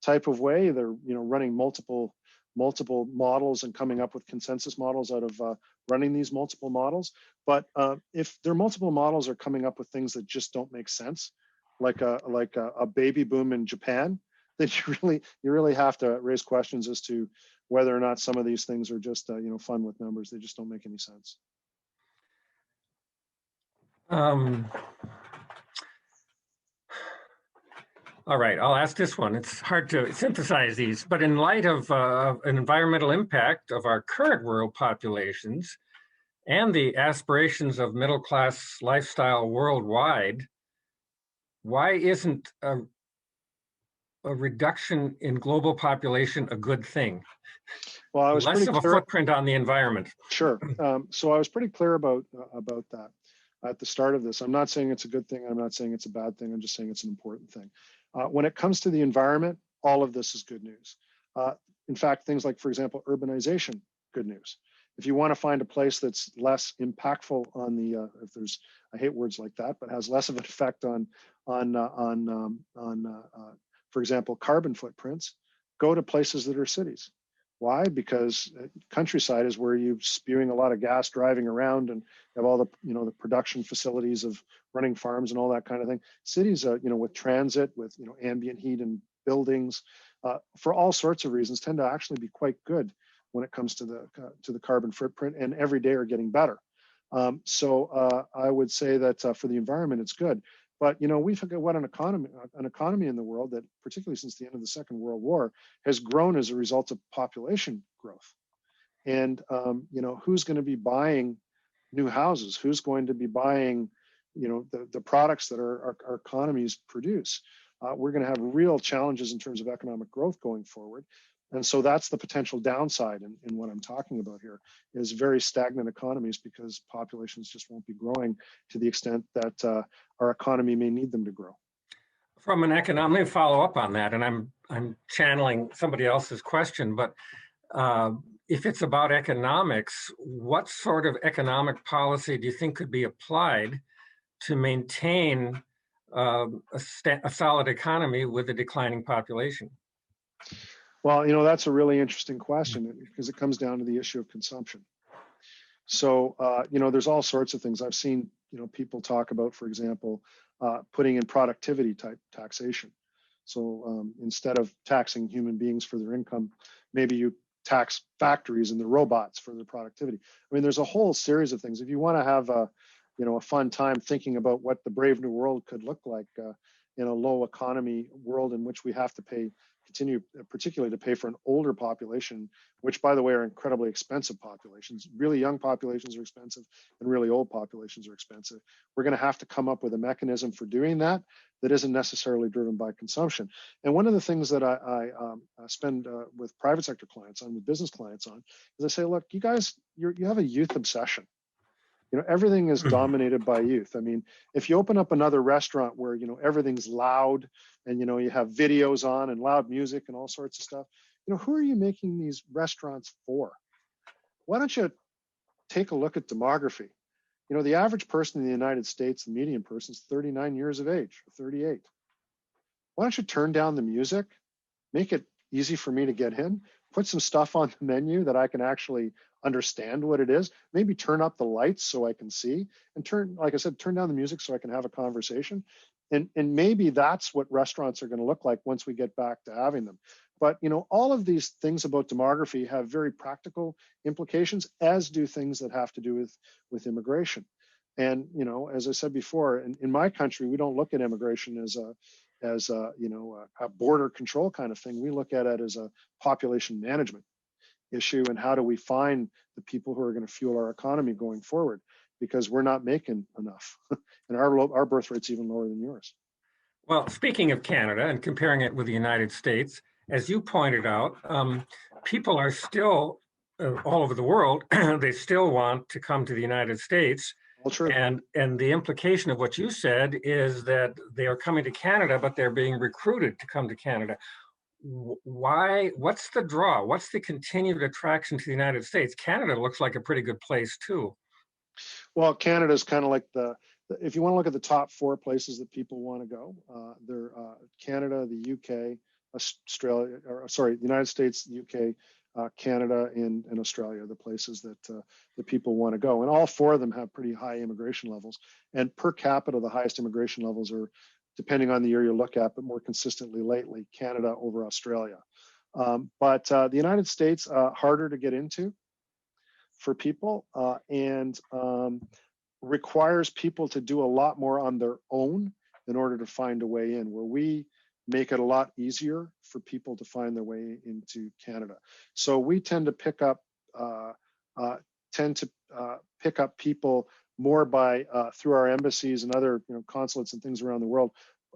type of way. They're running multiple models and coming up with consensus models out of running these multiple models. But if their multiple models are coming up with things that just don't make sense, like a baby boom in Japan, then you really have to raise questions as to whether or not some of these things are just fun with numbers. They just don't make any sense. All right, I'll ask this one. It's hard to synthesize these, but in light of an environmental impact of our current world populations and the aspirations of middle-class lifestyle worldwide, why isn't a reduction in global population a good thing? Well, I was less of a footprint on the environment. Sure. So I was pretty clear about that at the start of this. I'm not saying it's a good thing. I'm not saying it's a bad thing. I'm just saying it's an important thing. When it comes to the environment, all of this is good news. In fact, things like, for example, urbanization, good news. If you want to find a place that's less impactful on the, I hate words like that, but has less of an effect on for example, carbon footprints, go to places that are cities. Why? Because countryside is where you're spewing a lot of gas driving around and have all the, the production facilities of running farms and all that kind of thing. Cities, with transit, with, ambient heat and buildings, for all sorts of reasons, tend to actually be quite good when it comes to the carbon footprint, and every day are getting better. So I would say that for the environment, it's good. But we forget what an economy in the world that, particularly since the end of the Second World War, has grown as a result of population growth. And who's going to be buying new houses? Who's going to be buying, the products that our economies produce? We're going to have real challenges in terms of economic growth going forward. And so that's the potential downside in what I'm talking about here, is very stagnant economies, because populations just won't be growing to the extent that our economy may need them to grow. From an economic, let me follow up on that, and I'm channeling somebody else's question, but if it's about economics, what sort of economic policy do you think could be applied to maintain a solid economy with a declining population? Well, that's a really interesting question, because it comes down to the issue of consumption. So, there's all sorts of things I've seen, people talk about, for example, putting in productivity type taxation. So instead of taxing human beings for their income, maybe you tax factories and the robots for their productivity. I mean, there's a whole series of things. If you want to have a fun time thinking about what the brave new world could look like in a low economy world in which we have to continue particularly to pay for an older population, which, by the way, are incredibly expensive populations. Really young populations are expensive, and really old populations are expensive. We're going to have to come up with a mechanism for doing that isn't necessarily driven by consumption. And one of the things that I spend with private sector clients on, with business clients on, is I say, look, you guys, you have a youth obsession. Everything is dominated by youth. I mean, if you open up another restaurant where, everything's loud and, you have videos on and loud music and all sorts of stuff, who are you making these restaurants for? Why don't you take a look at demography? The average person in the United States, the median person, is 39 years of age, 38. Why don't you turn down the music, make it easy for me to get in, put some stuff on the menu that I can actually understand what it is, maybe turn up the lights so I can see, and like I said, turn down the music so I can have a conversation. And maybe that's what restaurants are going to look like once we get back to having them. But, all of these things about demography have very practical implications, as do things that have to do with immigration. And, as I said before, in my country, we don't look at immigration as a border control kind of thing. We look at it as a population management issue, and how do we find the people who are going to fuel our economy going forward, because we're not making enough, and our birth rate's even lower than yours. Well, speaking of Canada and comparing it with the United States, as you pointed out, people are still all over the world. They still want to come to the United States. Well, true. And the implication of what you said is that they are coming to Canada, but they're being recruited to come to Canada. Why? What's the draw? What's the continued attraction to the United States? Canada looks like a pretty good place too. Well, Canada is kind of like if you want to look at the top 4 places that people want to go, they're Canada, the UK, Australia, the United States, the UK, Canada, and Australia are the places that people want to go. And all 4 of them have pretty high immigration levels. And per capita, the highest immigration levels are, depending on the year you look at, but more consistently lately, Canada over Australia. But the United States, harder to get into for people, and requires people to do a lot more on their own in order to find a way in, where we make it a lot easier for people to find their way into Canada. So we tend to pick up people more by through our embassies and other consulates and things around the world,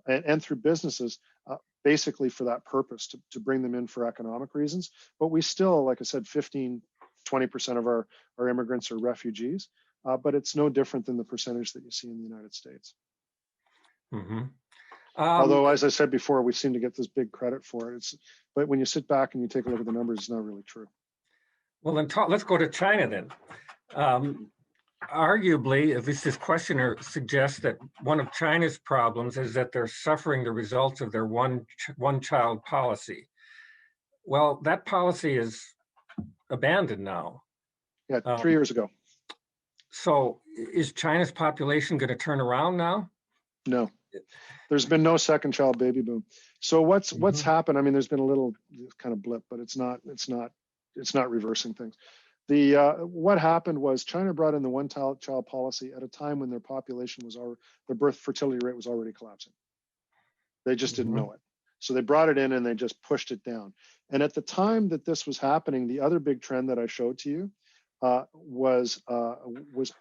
and through businesses, basically for that purpose, to bring them in for economic reasons. But we still, like I said, 15-20% of our immigrants are refugees, but it's no different than the percentage that you see in the United States. Mm-hmm. Although, as I said before, we seem to get this big credit for it. But when you sit back and you take a look at the numbers, it's not really true. Well, then let's go to China then. Arguably, at least this questioner suggests that one of China's problems is that they're suffering the results of their one-child policy. Well, that policy is abandoned now. Yeah, 3 years ago. So is China's population going to turn around now? No, there's been no second child baby boom. So what's happened? I mean, there's been a little kind of blip, but it's not reversing things. What happened was China brought in the one-child policy at a time when their population their birth fertility rate was already collapsing. They just didn't know it. So they brought it in and they just pushed it down. And at the time that this was happening, the other big trend that I showed to you was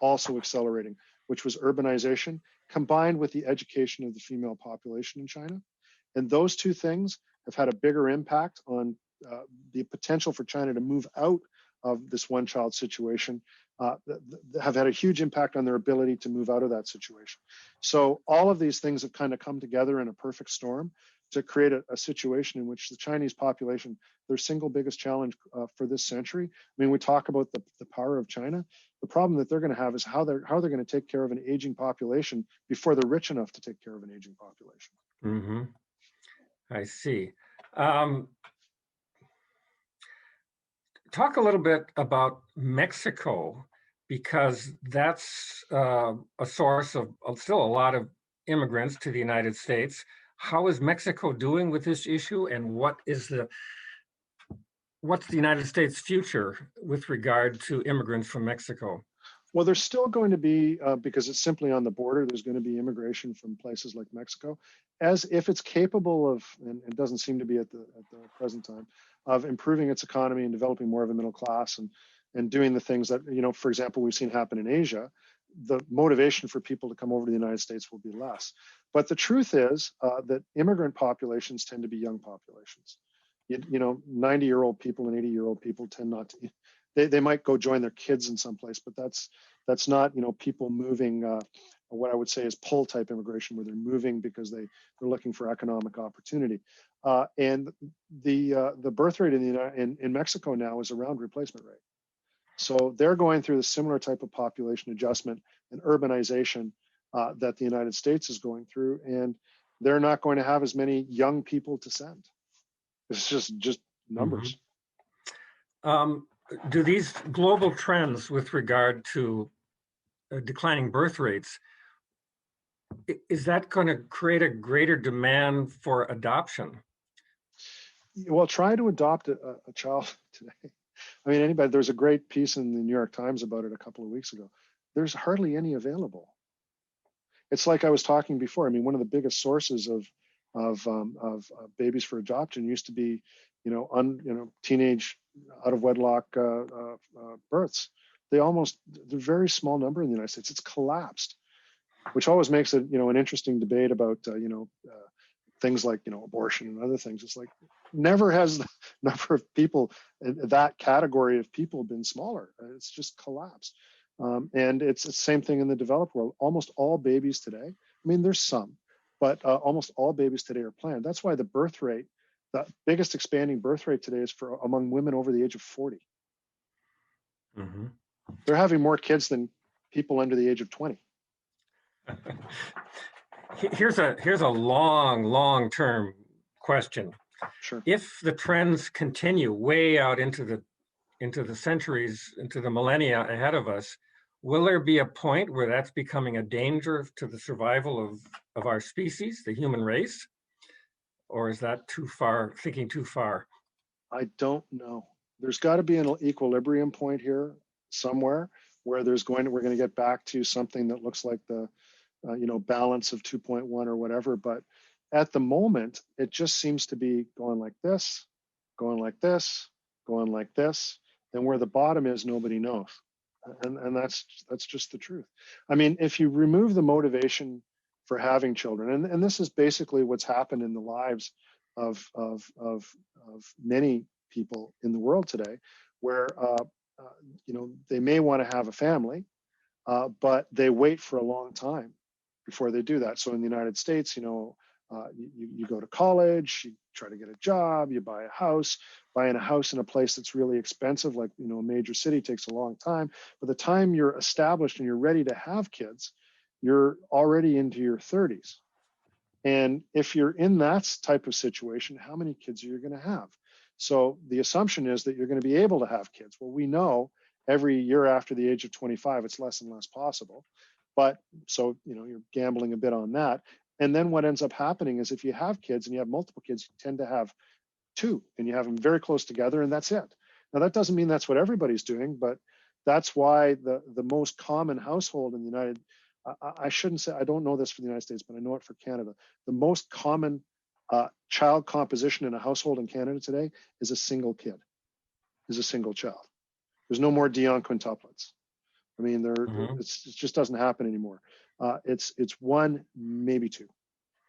also accelerating, which was urbanization combined with the education of the female population in China. And those two things have had a bigger impact on the potential for China to move out of this one-child situation, have had a huge impact on their ability to move out of that situation. So all of these things have kind of come together in a perfect storm to create a situation in which the Chinese population, their single biggest challenge for this century. I mean, we talk about the power of China. The problem that they're going to have is how they're going to take care of an aging population before they're rich enough to take care of an aging population. Mm-hmm. I see. Talk a little bit about Mexico, because that's a source of still a lot of immigrants to the United States. How is Mexico doing with this issue, and what's the United States' future with regard to immigrants from Mexico? Well, there's still going to be, because it's simply on the border, there's going to be immigration from places like Mexico, as if it's capable of, and it doesn't seem to be at the present time, of improving its economy and developing more of a middle class and doing the things that, you know, for example, we've seen happen in Asia. The motivation for people to come over to the United States will be less. But the truth is that immigrant populations tend to be young populations. You know, 90-year-old people and 80-year-old people tend not to. They might go join their kids in some place, but that's not, you know, people moving what I would say is pull type immigration, where they're moving because they're looking for economic opportunity. And the birth rate in Mexico now is around replacement rate. So they're going through the similar type of population adjustment and urbanization that the United States is going through, and they're not going to have as many young people to send. It's just numbers. Mm-hmm. Do these global trends with regard to declining birth rates, is that going to create a greater demand for adoption? Well, try to adopt a child today. I mean, anybody, there's a great piece in the New York Times about it a couple of weeks ago. There's hardly any available. It's like I was talking before. I mean, one of the biggest sources of babies for adoption used to be, teenage out of wedlock births. They're a very small number in the United States. It's collapsed, which always makes it, an interesting debate about, things like, abortion and other things. It's like, never has the number of people, that category of people, been smaller. It's just collapsed. And it's the same thing in the developed world. Almost all babies today, I mean, there's some, but almost all babies today are planned. That's why the birth rate, the biggest expanding birth rate today is among women over the age of 40. Mm-hmm. They're having more kids than people under the age of 20. Here's a long-term question. Sure. If the trends continue way out into the centuries, into the millennia ahead of us, will there be a point where that's becoming a danger to the survival of our species, the human race? Or is that thinking too far? I don't know. There's got to be an equilibrium point here somewhere where we're going to get back to something that looks like the balance of 2.1 or whatever. But at the moment, it just seems to be going like this, going like this, going like this. And where the bottom is, nobody knows. And that's just the truth. I mean, if you remove the motivation for having children, and this is basically what's happened in the lives of many people in the world today, where they may want to have a family, but they wait for a long time before they do that. So in the United States, you go to college, you try to get a job, you buy a house. Buying a house in a place that's really expensive, like a major city, takes a long time. By the time you're established and you're ready to have kids, you're already into your 30s. And if you're in that type of situation, how many kids are you going to have? So the assumption is that you're going to be able to have kids. Well, we know every year after the age of 25, it's less and less possible. But so, you're gambling a bit on that. And then what ends up happening is if you have kids and you have multiple kids, you tend to have two, and you have them very close together, and that's it. Now, that doesn't mean that's what everybody's doing, but that's why the most common household in the United, I shouldn't say, I don't know this for the United States, but I know it for Canada. The most common child composition in a household in Canada today is a single kid, is a single child. There's no more Dion quintuplets. I mean, Mhm. it just doesn't happen anymore. It's one, maybe two.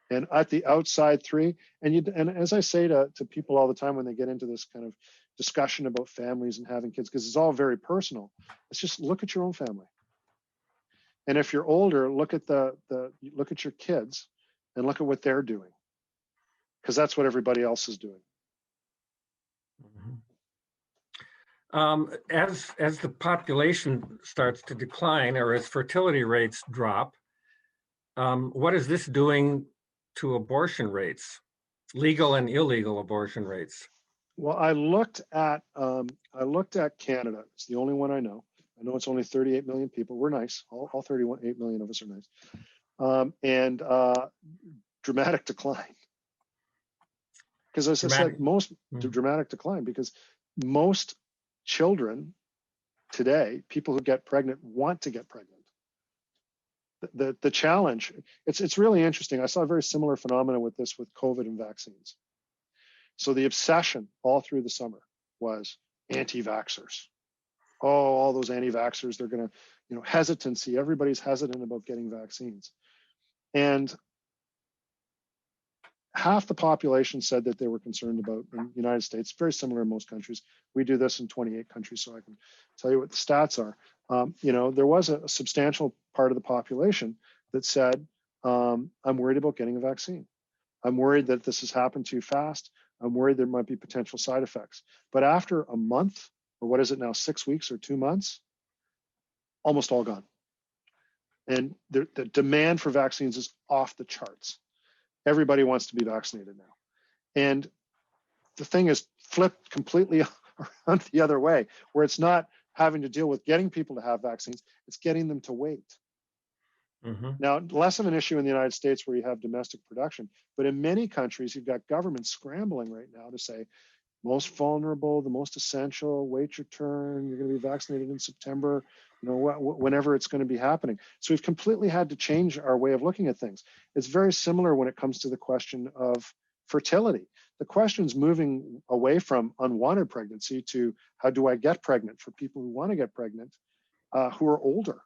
And at the outside three, and as I say to people all the time when they get into this kind of discussion about families and having kids, because it's all very personal, it's just look at your own family. And if you're older, look at look at your kids and look at what they're doing, because that's what everybody else is doing. As the population starts to decline or as fertility rates drop, what is this doing to abortion rates, legal and illegal abortion rates? Well, I looked at Canada. It's the only one I know. I know it's only 38 million people. We're nice. All 8 million of us are nice. And dramatic decline. Because as I said, dramatic decline, because most children today, people who get pregnant want to get pregnant. The challenge, it's really interesting. I saw a very similar phenomenon with COVID and vaccines. So the obsession all through the summer was anti-vaxxers. Oh, all those anti-vaxxers, they're going to, hesitancy. Everybody's hesitant about getting vaccines. And half the population said that they were concerned about in the United States, very similar in most countries. We do this in 28 countries, so I can tell you what the stats are. There was a substantial part of the population that said, I'm worried about getting a vaccine. I'm worried that this has happened too fast. I'm worried there might be potential side effects. But after a month, or what is it now, 6 weeks or 2 months, almost all gone. And the demand for vaccines is off the charts. Everybody wants to be vaccinated now. And the thing is flipped completely around the other way, where it's not having to deal with getting people to have vaccines, it's getting them to wait. Mm-hmm. Now, less of an issue in the United States where you have domestic production, but in many countries, you've got governments scrambling right now to say, most vulnerable, the most essential, wait your turn, you're going to be vaccinated in September, whenever it's going to be happening. So we've completely had to change our way of looking at things. It's very similar when it comes to the question of fertility. The question's moving away from unwanted pregnancy to how do I get pregnant for people who want to get pregnant, who are older.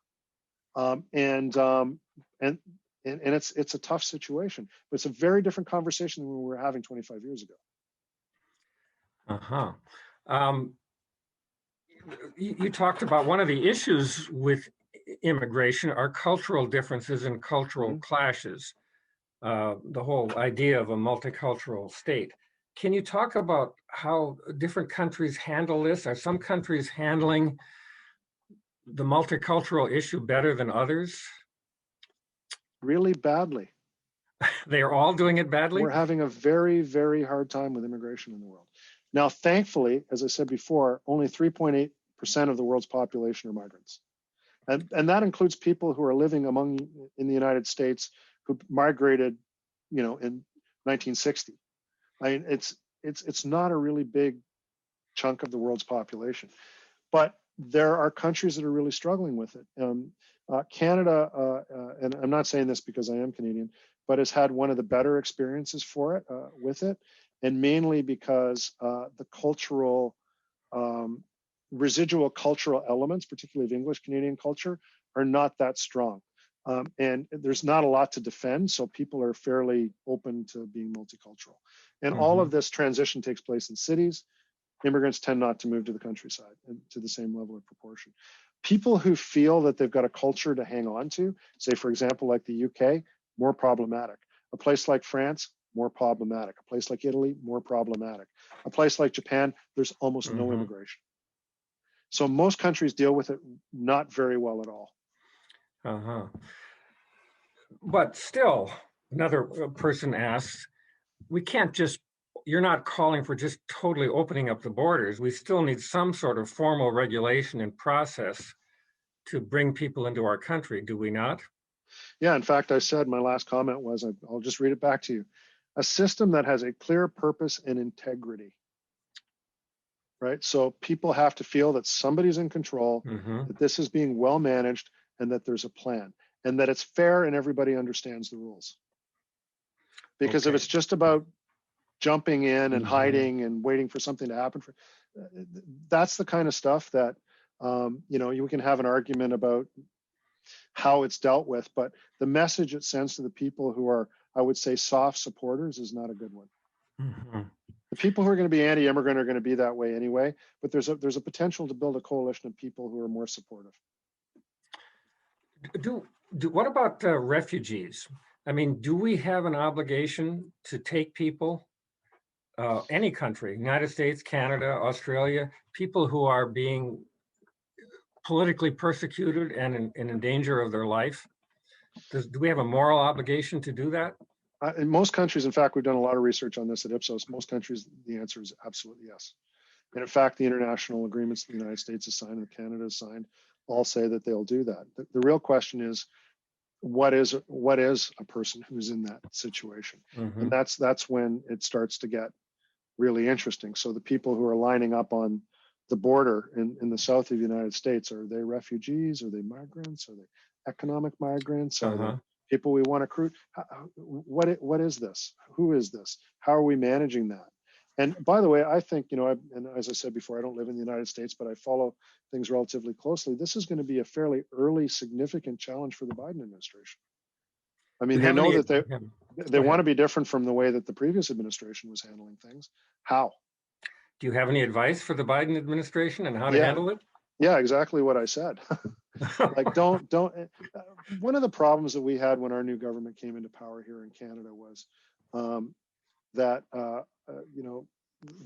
And it's a tough situation, but it's a very different conversation than we were having 25 years ago. You talked about one of the issues with immigration are cultural differences and cultural clashes, the whole idea of a multicultural state. Can you talk about how different countries handle this? Are some countries handling the multicultural issue better than others? Really badly. They are all doing it badly? We're having a very, very hard time with immigration in the world. Now, thankfully, as I said before, only 3.8% of the world's population are migrants. And that includes people who are living in the United States who migrated, in 1960. I mean, it's not a really big chunk of the world's population. But there are countries that are really struggling with it. Canada, and I'm not saying this because I am Canadian, but has had one of the better experiences with it, and mainly because the residual cultural elements, particularly of English Canadian culture, are not that strong. And there's not a lot to defend, so people are fairly open to being multicultural. And all of this transition takes place in cities. Immigrants tend not to move to the countryside and to the same level of proportion. People who feel that they've got a culture to hang on to, say, for example, like the UK, more problematic. A place like France, more problematic. A place like Italy, more problematic. A place like Japan, there's almost no immigration. So most countries deal with it not very well at all. But still, another person asks, you're not calling for just totally opening up the borders. We still need some sort of formal regulation and process to bring people into our country, do we not? Yeah, in fact, I said my last comment was, I'll just read it back to you. A system that has a clear purpose and integrity, right? So people have to feel that somebody's in control, that this is being well managed, and that there's a plan, and that it's fair and everybody understands the rules. Because if it's just about jumping in and hiding and waiting for something to happen, that's the kind of stuff that You know, you can have an argument about how it's dealt with, but the message it sends to the people who are, I would say, soft supporters is not a good one. Mhm. The people who are going to be anti-immigrant are going to be that way anyway, but there's a potential to build a coalition of people who are more supportive. What about refugees? I mean, do we have an obligation to take people, any country, United States, Canada, Australia, people who are being politically persecuted and in danger of their life? Do we have a moral obligation to do that? In most countries, in fact, we've done a lot of research on this at Ipsos. Most countries, the answer is absolutely yes. And in fact, the international agreements the United States has signed and Canada has signed all say that they'll do that. The real question is, what is a person who's in that situation? Mm-hmm. And that's when it starts to get really interesting. So the people who are lining up on the border in the south of the United States, are they refugees? Are they migrants? Are they economic migrants? Are they people we want to recruit? What is this? Who is this? How are we managing that? And by the way, I think, you know, and as I said before, I don't live in the United States, but I follow things relatively closely. This is going to be a fairly early, significant challenge for the Biden administration. I mean, they know that they want to be different from the way that the previous administration was handling things. How? Do you have any advice for the Biden administration on how to handle it? Yeah, exactly what I said. Like, don't. One of the problems that we had when our new government came into power here in Canada was that you know,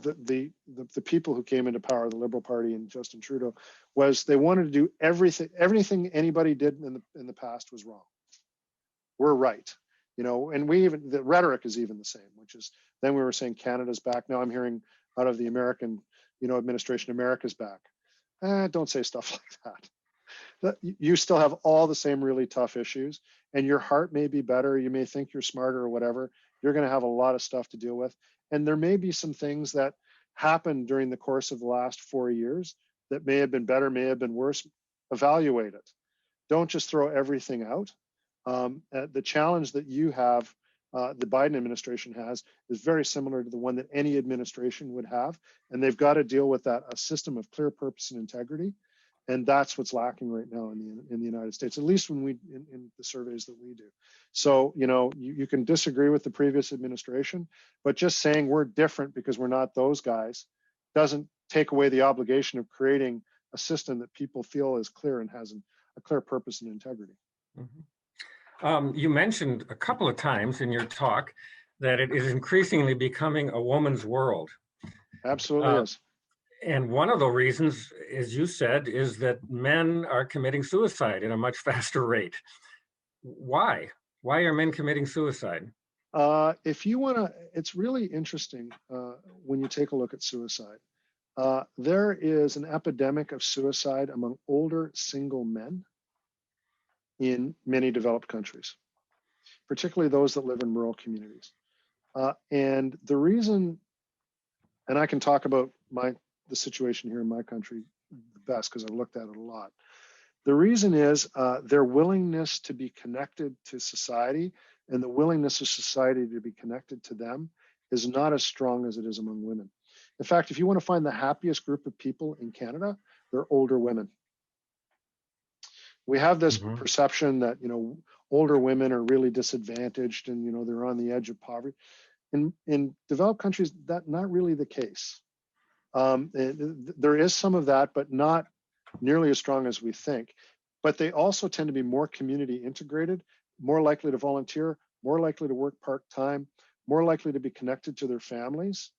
the people who came into power, the Liberal Party and Justin Trudeau, was they wanted to do everything anybody did in the past was wrong. We're right, you know, and the rhetoric is even the same, which is then we were saying Canada's back. Now I'm hearing out of the American, you know, administration, America's back. Don't say stuff like that. You still have all the same really tough issues, and your heart may be better. You may think you're smarter or whatever. You're going to have a lot of stuff to deal with. And there may be some things that happened during the course of the last 4 years that may have been better, may have been worse. Evaluate it. Don't just throw everything out. The challenge that you have, the Biden administration has, is very similar to the one that any administration would have. And they've got to deal with that, a system of clear purpose and integrity. And that's what's lacking right now in the United States, at least when in the surveys that we do. So, you know, you can disagree with the previous administration, but just saying we're different because we're not those guys doesn't take away the obligation of creating a system that people feel is clear and has a clear purpose and integrity. Mm-hmm. You mentioned a couple of times in your talk that it is increasingly becoming a woman's world. Absolutely is. And one of the reasons, as you said, is that men are committing suicide at a much faster rate. Why? Why are men committing suicide? If you want to, it's really interesting when you take a look at suicide. There is an epidemic of suicide among older single men in many developed countries, particularly those that live in rural communities. And the reason, and I can talk about the situation here in my country the best because I've looked at it a lot. The reason is their willingness to be connected to society and the willingness of society to be connected to them is not as strong as it is among women. In fact, if you want to find the happiest group of people in Canada, they're older women. We have this perception that, you know, older women are really disadvantaged and, you know, they're on the edge of poverty. In developed countries, that's not really the case. There is some of that, but not nearly as strong as we think. But they also tend to be more community integrated, more likely to volunteer, more likely to work part-time, more likely to be connected to their families.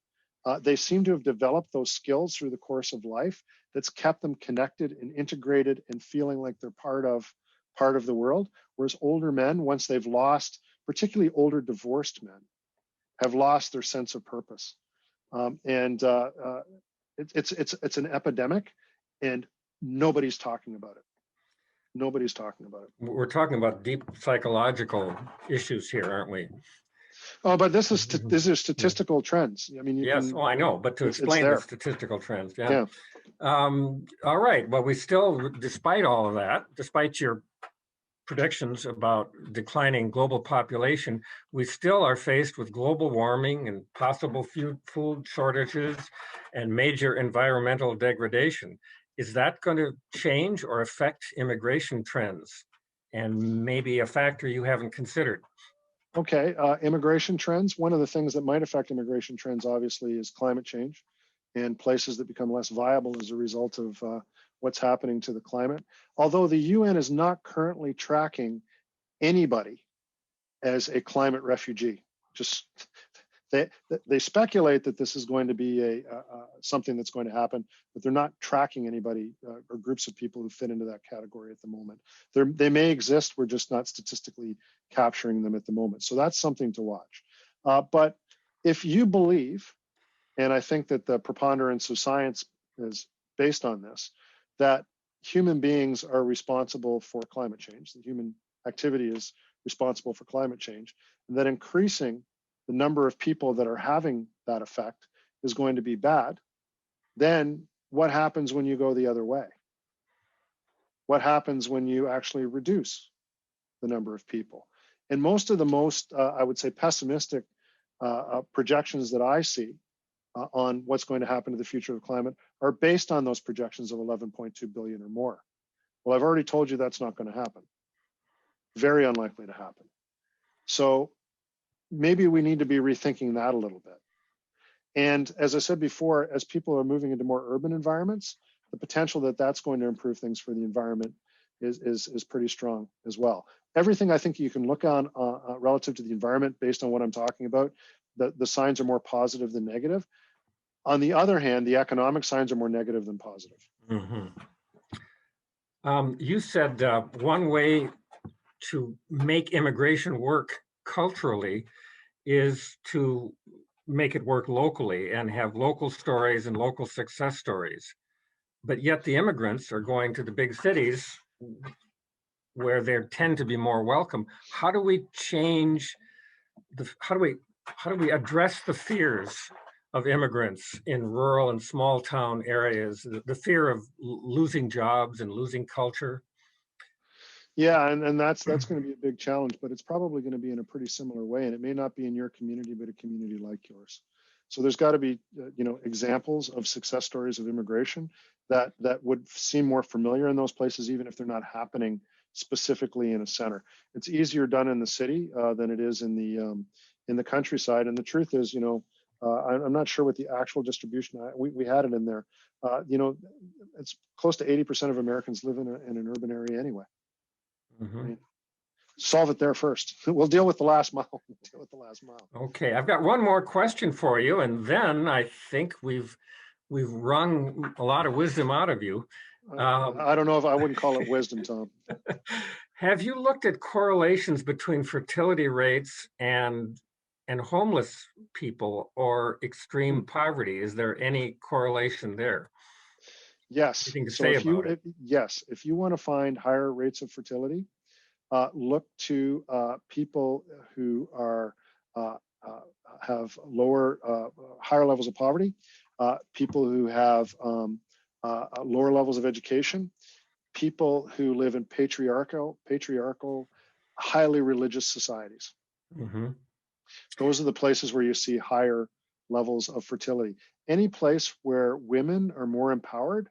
They seem to have developed those skills through the course of life that's kept them connected and integrated and feeling like they're part of the world. Whereas older men, once they've lost, particularly older divorced men, have lost their sense of purpose. It's an epidemic, and nobody's talking about it. Nobody's talking about it. We're talking about deep psychological issues here, aren't we? Oh, but this is statistical trends. I mean, yes. I know, but to explain the statistical trends, yeah. All right. Well, we still, despite all of that, despite your predictions about declining global population, we still are faced with global warming and possible food shortages and major environmental degradation. is that going to change or affect immigration trends? And maybe a factor you haven't considered. Okay, immigration trends. One of the things that might affect immigration trends, obviously, is climate change and places that become less viable as a result of what's happening to the climate. Although the UN is not currently tracking anybody as a climate refugee. Just they speculate that this is going to be something that's going to happen, but they're not tracking anybody or groups of people who fit into that category at the moment. They may exist, we're just not statistically capturing them at the moment. So that's something to watch. But if you believe, and I think that the preponderance of science is based on this, that human beings are responsible for climate change, that human activity is responsible for climate change, and that increasing the number of people that are having that effect is going to be bad, then what happens when you go the other way? What happens when you actually reduce the number of people? And most of the I would say, pessimistic projections that I see on what's going to happen to the future of the climate are based on those projections of 11.2 billion or more. Well, I've already told you that's not going to happen. Very unlikely to happen. So maybe we need to be rethinking that a little bit. And as I said before, as people are moving into more urban environments, the potential that that's going to improve things for the environment is pretty strong as well. Everything I think you can look on relative to the environment based on what I'm talking about, the signs are more positive than negative. On the other hand, the economic signs are more negative than positive. Mm-hmm. You said one way to make immigration work culturally is to make it work locally and have local stories and local success stories. But yet the immigrants are going to the big cities where they tend to be more welcome. How do we change how do we address the fears of immigrants in rural and small town areas, the fear of losing jobs and losing culture? Yeah, and that's going to be a big challenge, but it's probably going to be in a pretty similar way, and it may not be in your community, but a community like yours. So there's got to be, examples of success stories of immigration that would seem more familiar in those places, even if they're not happening specifically in a center. It's easier done in the city than it is in the countryside. And the truth is, I'm not sure what the actual distribution. We had it in there. It's close to 80% of Americans live in an urban area anyway. Mm-hmm. Right. Solve it there first. We'll deal with the last mile. Okay, I've got one more question for you, and then I think we've wrung a lot of wisdom out of you. I don't know if I wouldn't call it wisdom, Tom. Have you looked at correlations between fertility rates and homeless people or extreme poverty? Is there any correlation there? Yes. Anything to say about it? Yes. If you want to find higher rates of fertility, look to people who are have higher levels of poverty, people who have lower levels of education, people who live in patriarchal, highly religious societies. Mm-hmm. Those are the places where you see higher levels of fertility. Any place where women are more empowered,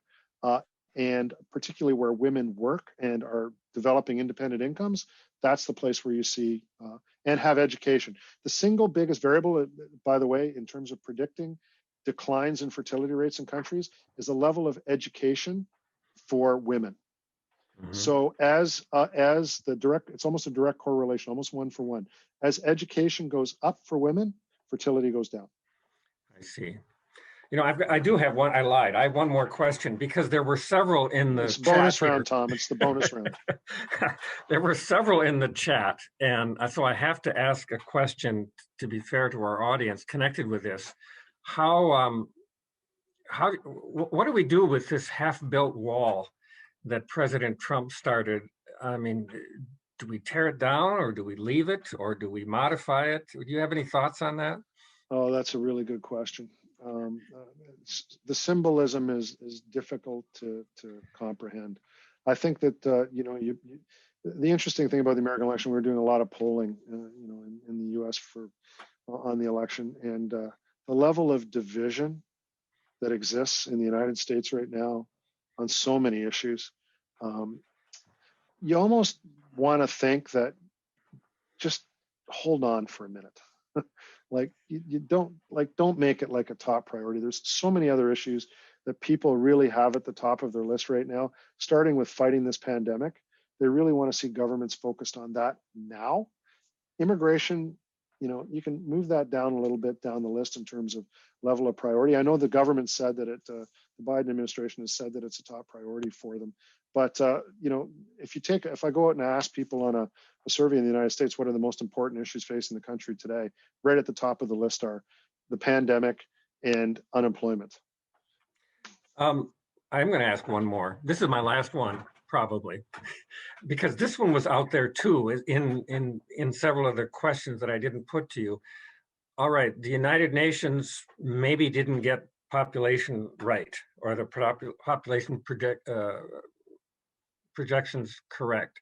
and particularly where women work and are developing independent incomes, that's the place where you see and have education. The single biggest variable, by the way, in terms of predicting declines in fertility rates in countries is the level of education for women. Mm-hmm. So as it's almost a direct correlation, almost one for one. As education goes up for women, fertility goes down. I see. I do have one. I lied. I have one more question because there were several in the chat. Bonus round, Tom. It's the bonus round. There were several in the chat, and so I have to ask a question to be fair to our audience connected with this. What do we do with this half-built wall that President Trump started? I mean, do we tear it down, or do we leave it, or do we modify it? Do you have any thoughts on that? Oh, that's a really good question. The symbolism is difficult to comprehend. I think that the interesting thing about the American election, we're doing a lot of polling, in the U.S. on the election, and the level of division that exists in the United States right now on so many issues. You almost want to think that just hold on for a minute. Like you don't make it like a top priority. There's so many other issues that people really have at the top of their list right now, starting with fighting this pandemic. They really want to see governments focused on that now. Immigration, you can move that down a little bit down the list in terms of level of priority. I know the government said that the Biden administration has said that it's a top priority for them. But if I go out and ask people on a survey in the United States, what are the most important issues facing the country today? Right at the top of the list are the pandemic and unemployment. I'm going to ask one more. This is my last one, probably, because this one was out there too in several of the questions that I didn't put to you. All right, the United Nations maybe didn't get population right, or the population projections correct.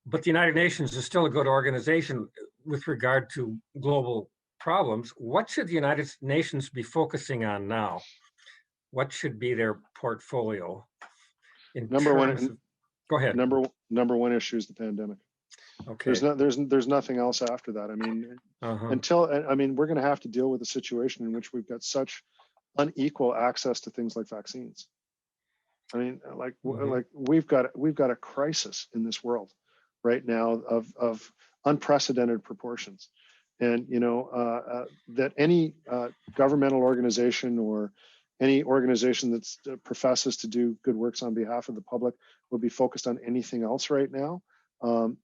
But the United Nations is still a good organization with regard to global problems. What should the United Nations be focusing on now? What should be their portfolio? Go ahead. Number one issue is the pandemic. Okay. There's nothing else after that. I mean, we're going to have to deal with a situation in which we've got such unequal access to things like vaccines. I mean, we've got a crisis in this world right now of unprecedented proportions, and that any governmental organization or any organization that professes to do good works on behalf of the public would be focused on anything else right now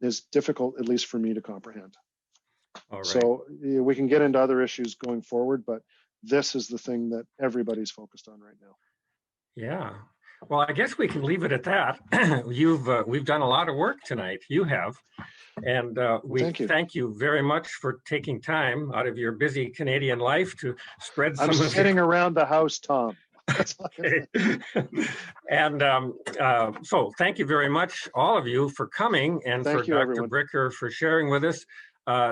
is difficult, at least for me to comprehend. All right. So we can get into other issues going forward, but this is the thing that everybody's focused on right now. Yeah. Well, I guess we can leave it at that. We've done a lot of work tonight. You have. And we thank you very much for taking time out of your busy Canadian life to spread some I'm sitting around the house, Tom. Okay. And so thank you very much, all of you, for coming, and for Dr. Bricker for sharing with us.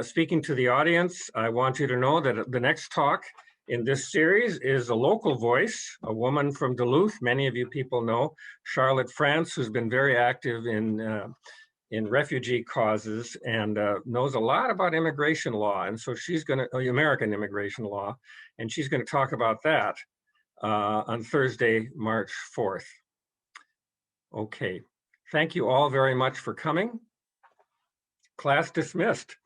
Speaking to the audience, I want you to know that the next talk in this series is a local voice, a woman from Duluth. Many of you people know Charlotte France, who's been very active in refugee causes and knows a lot about immigration law. And so she's going to, American immigration law, and she's going to talk about that on Thursday, March 4th. Okay. Thank you all very much for coming. Class dismissed.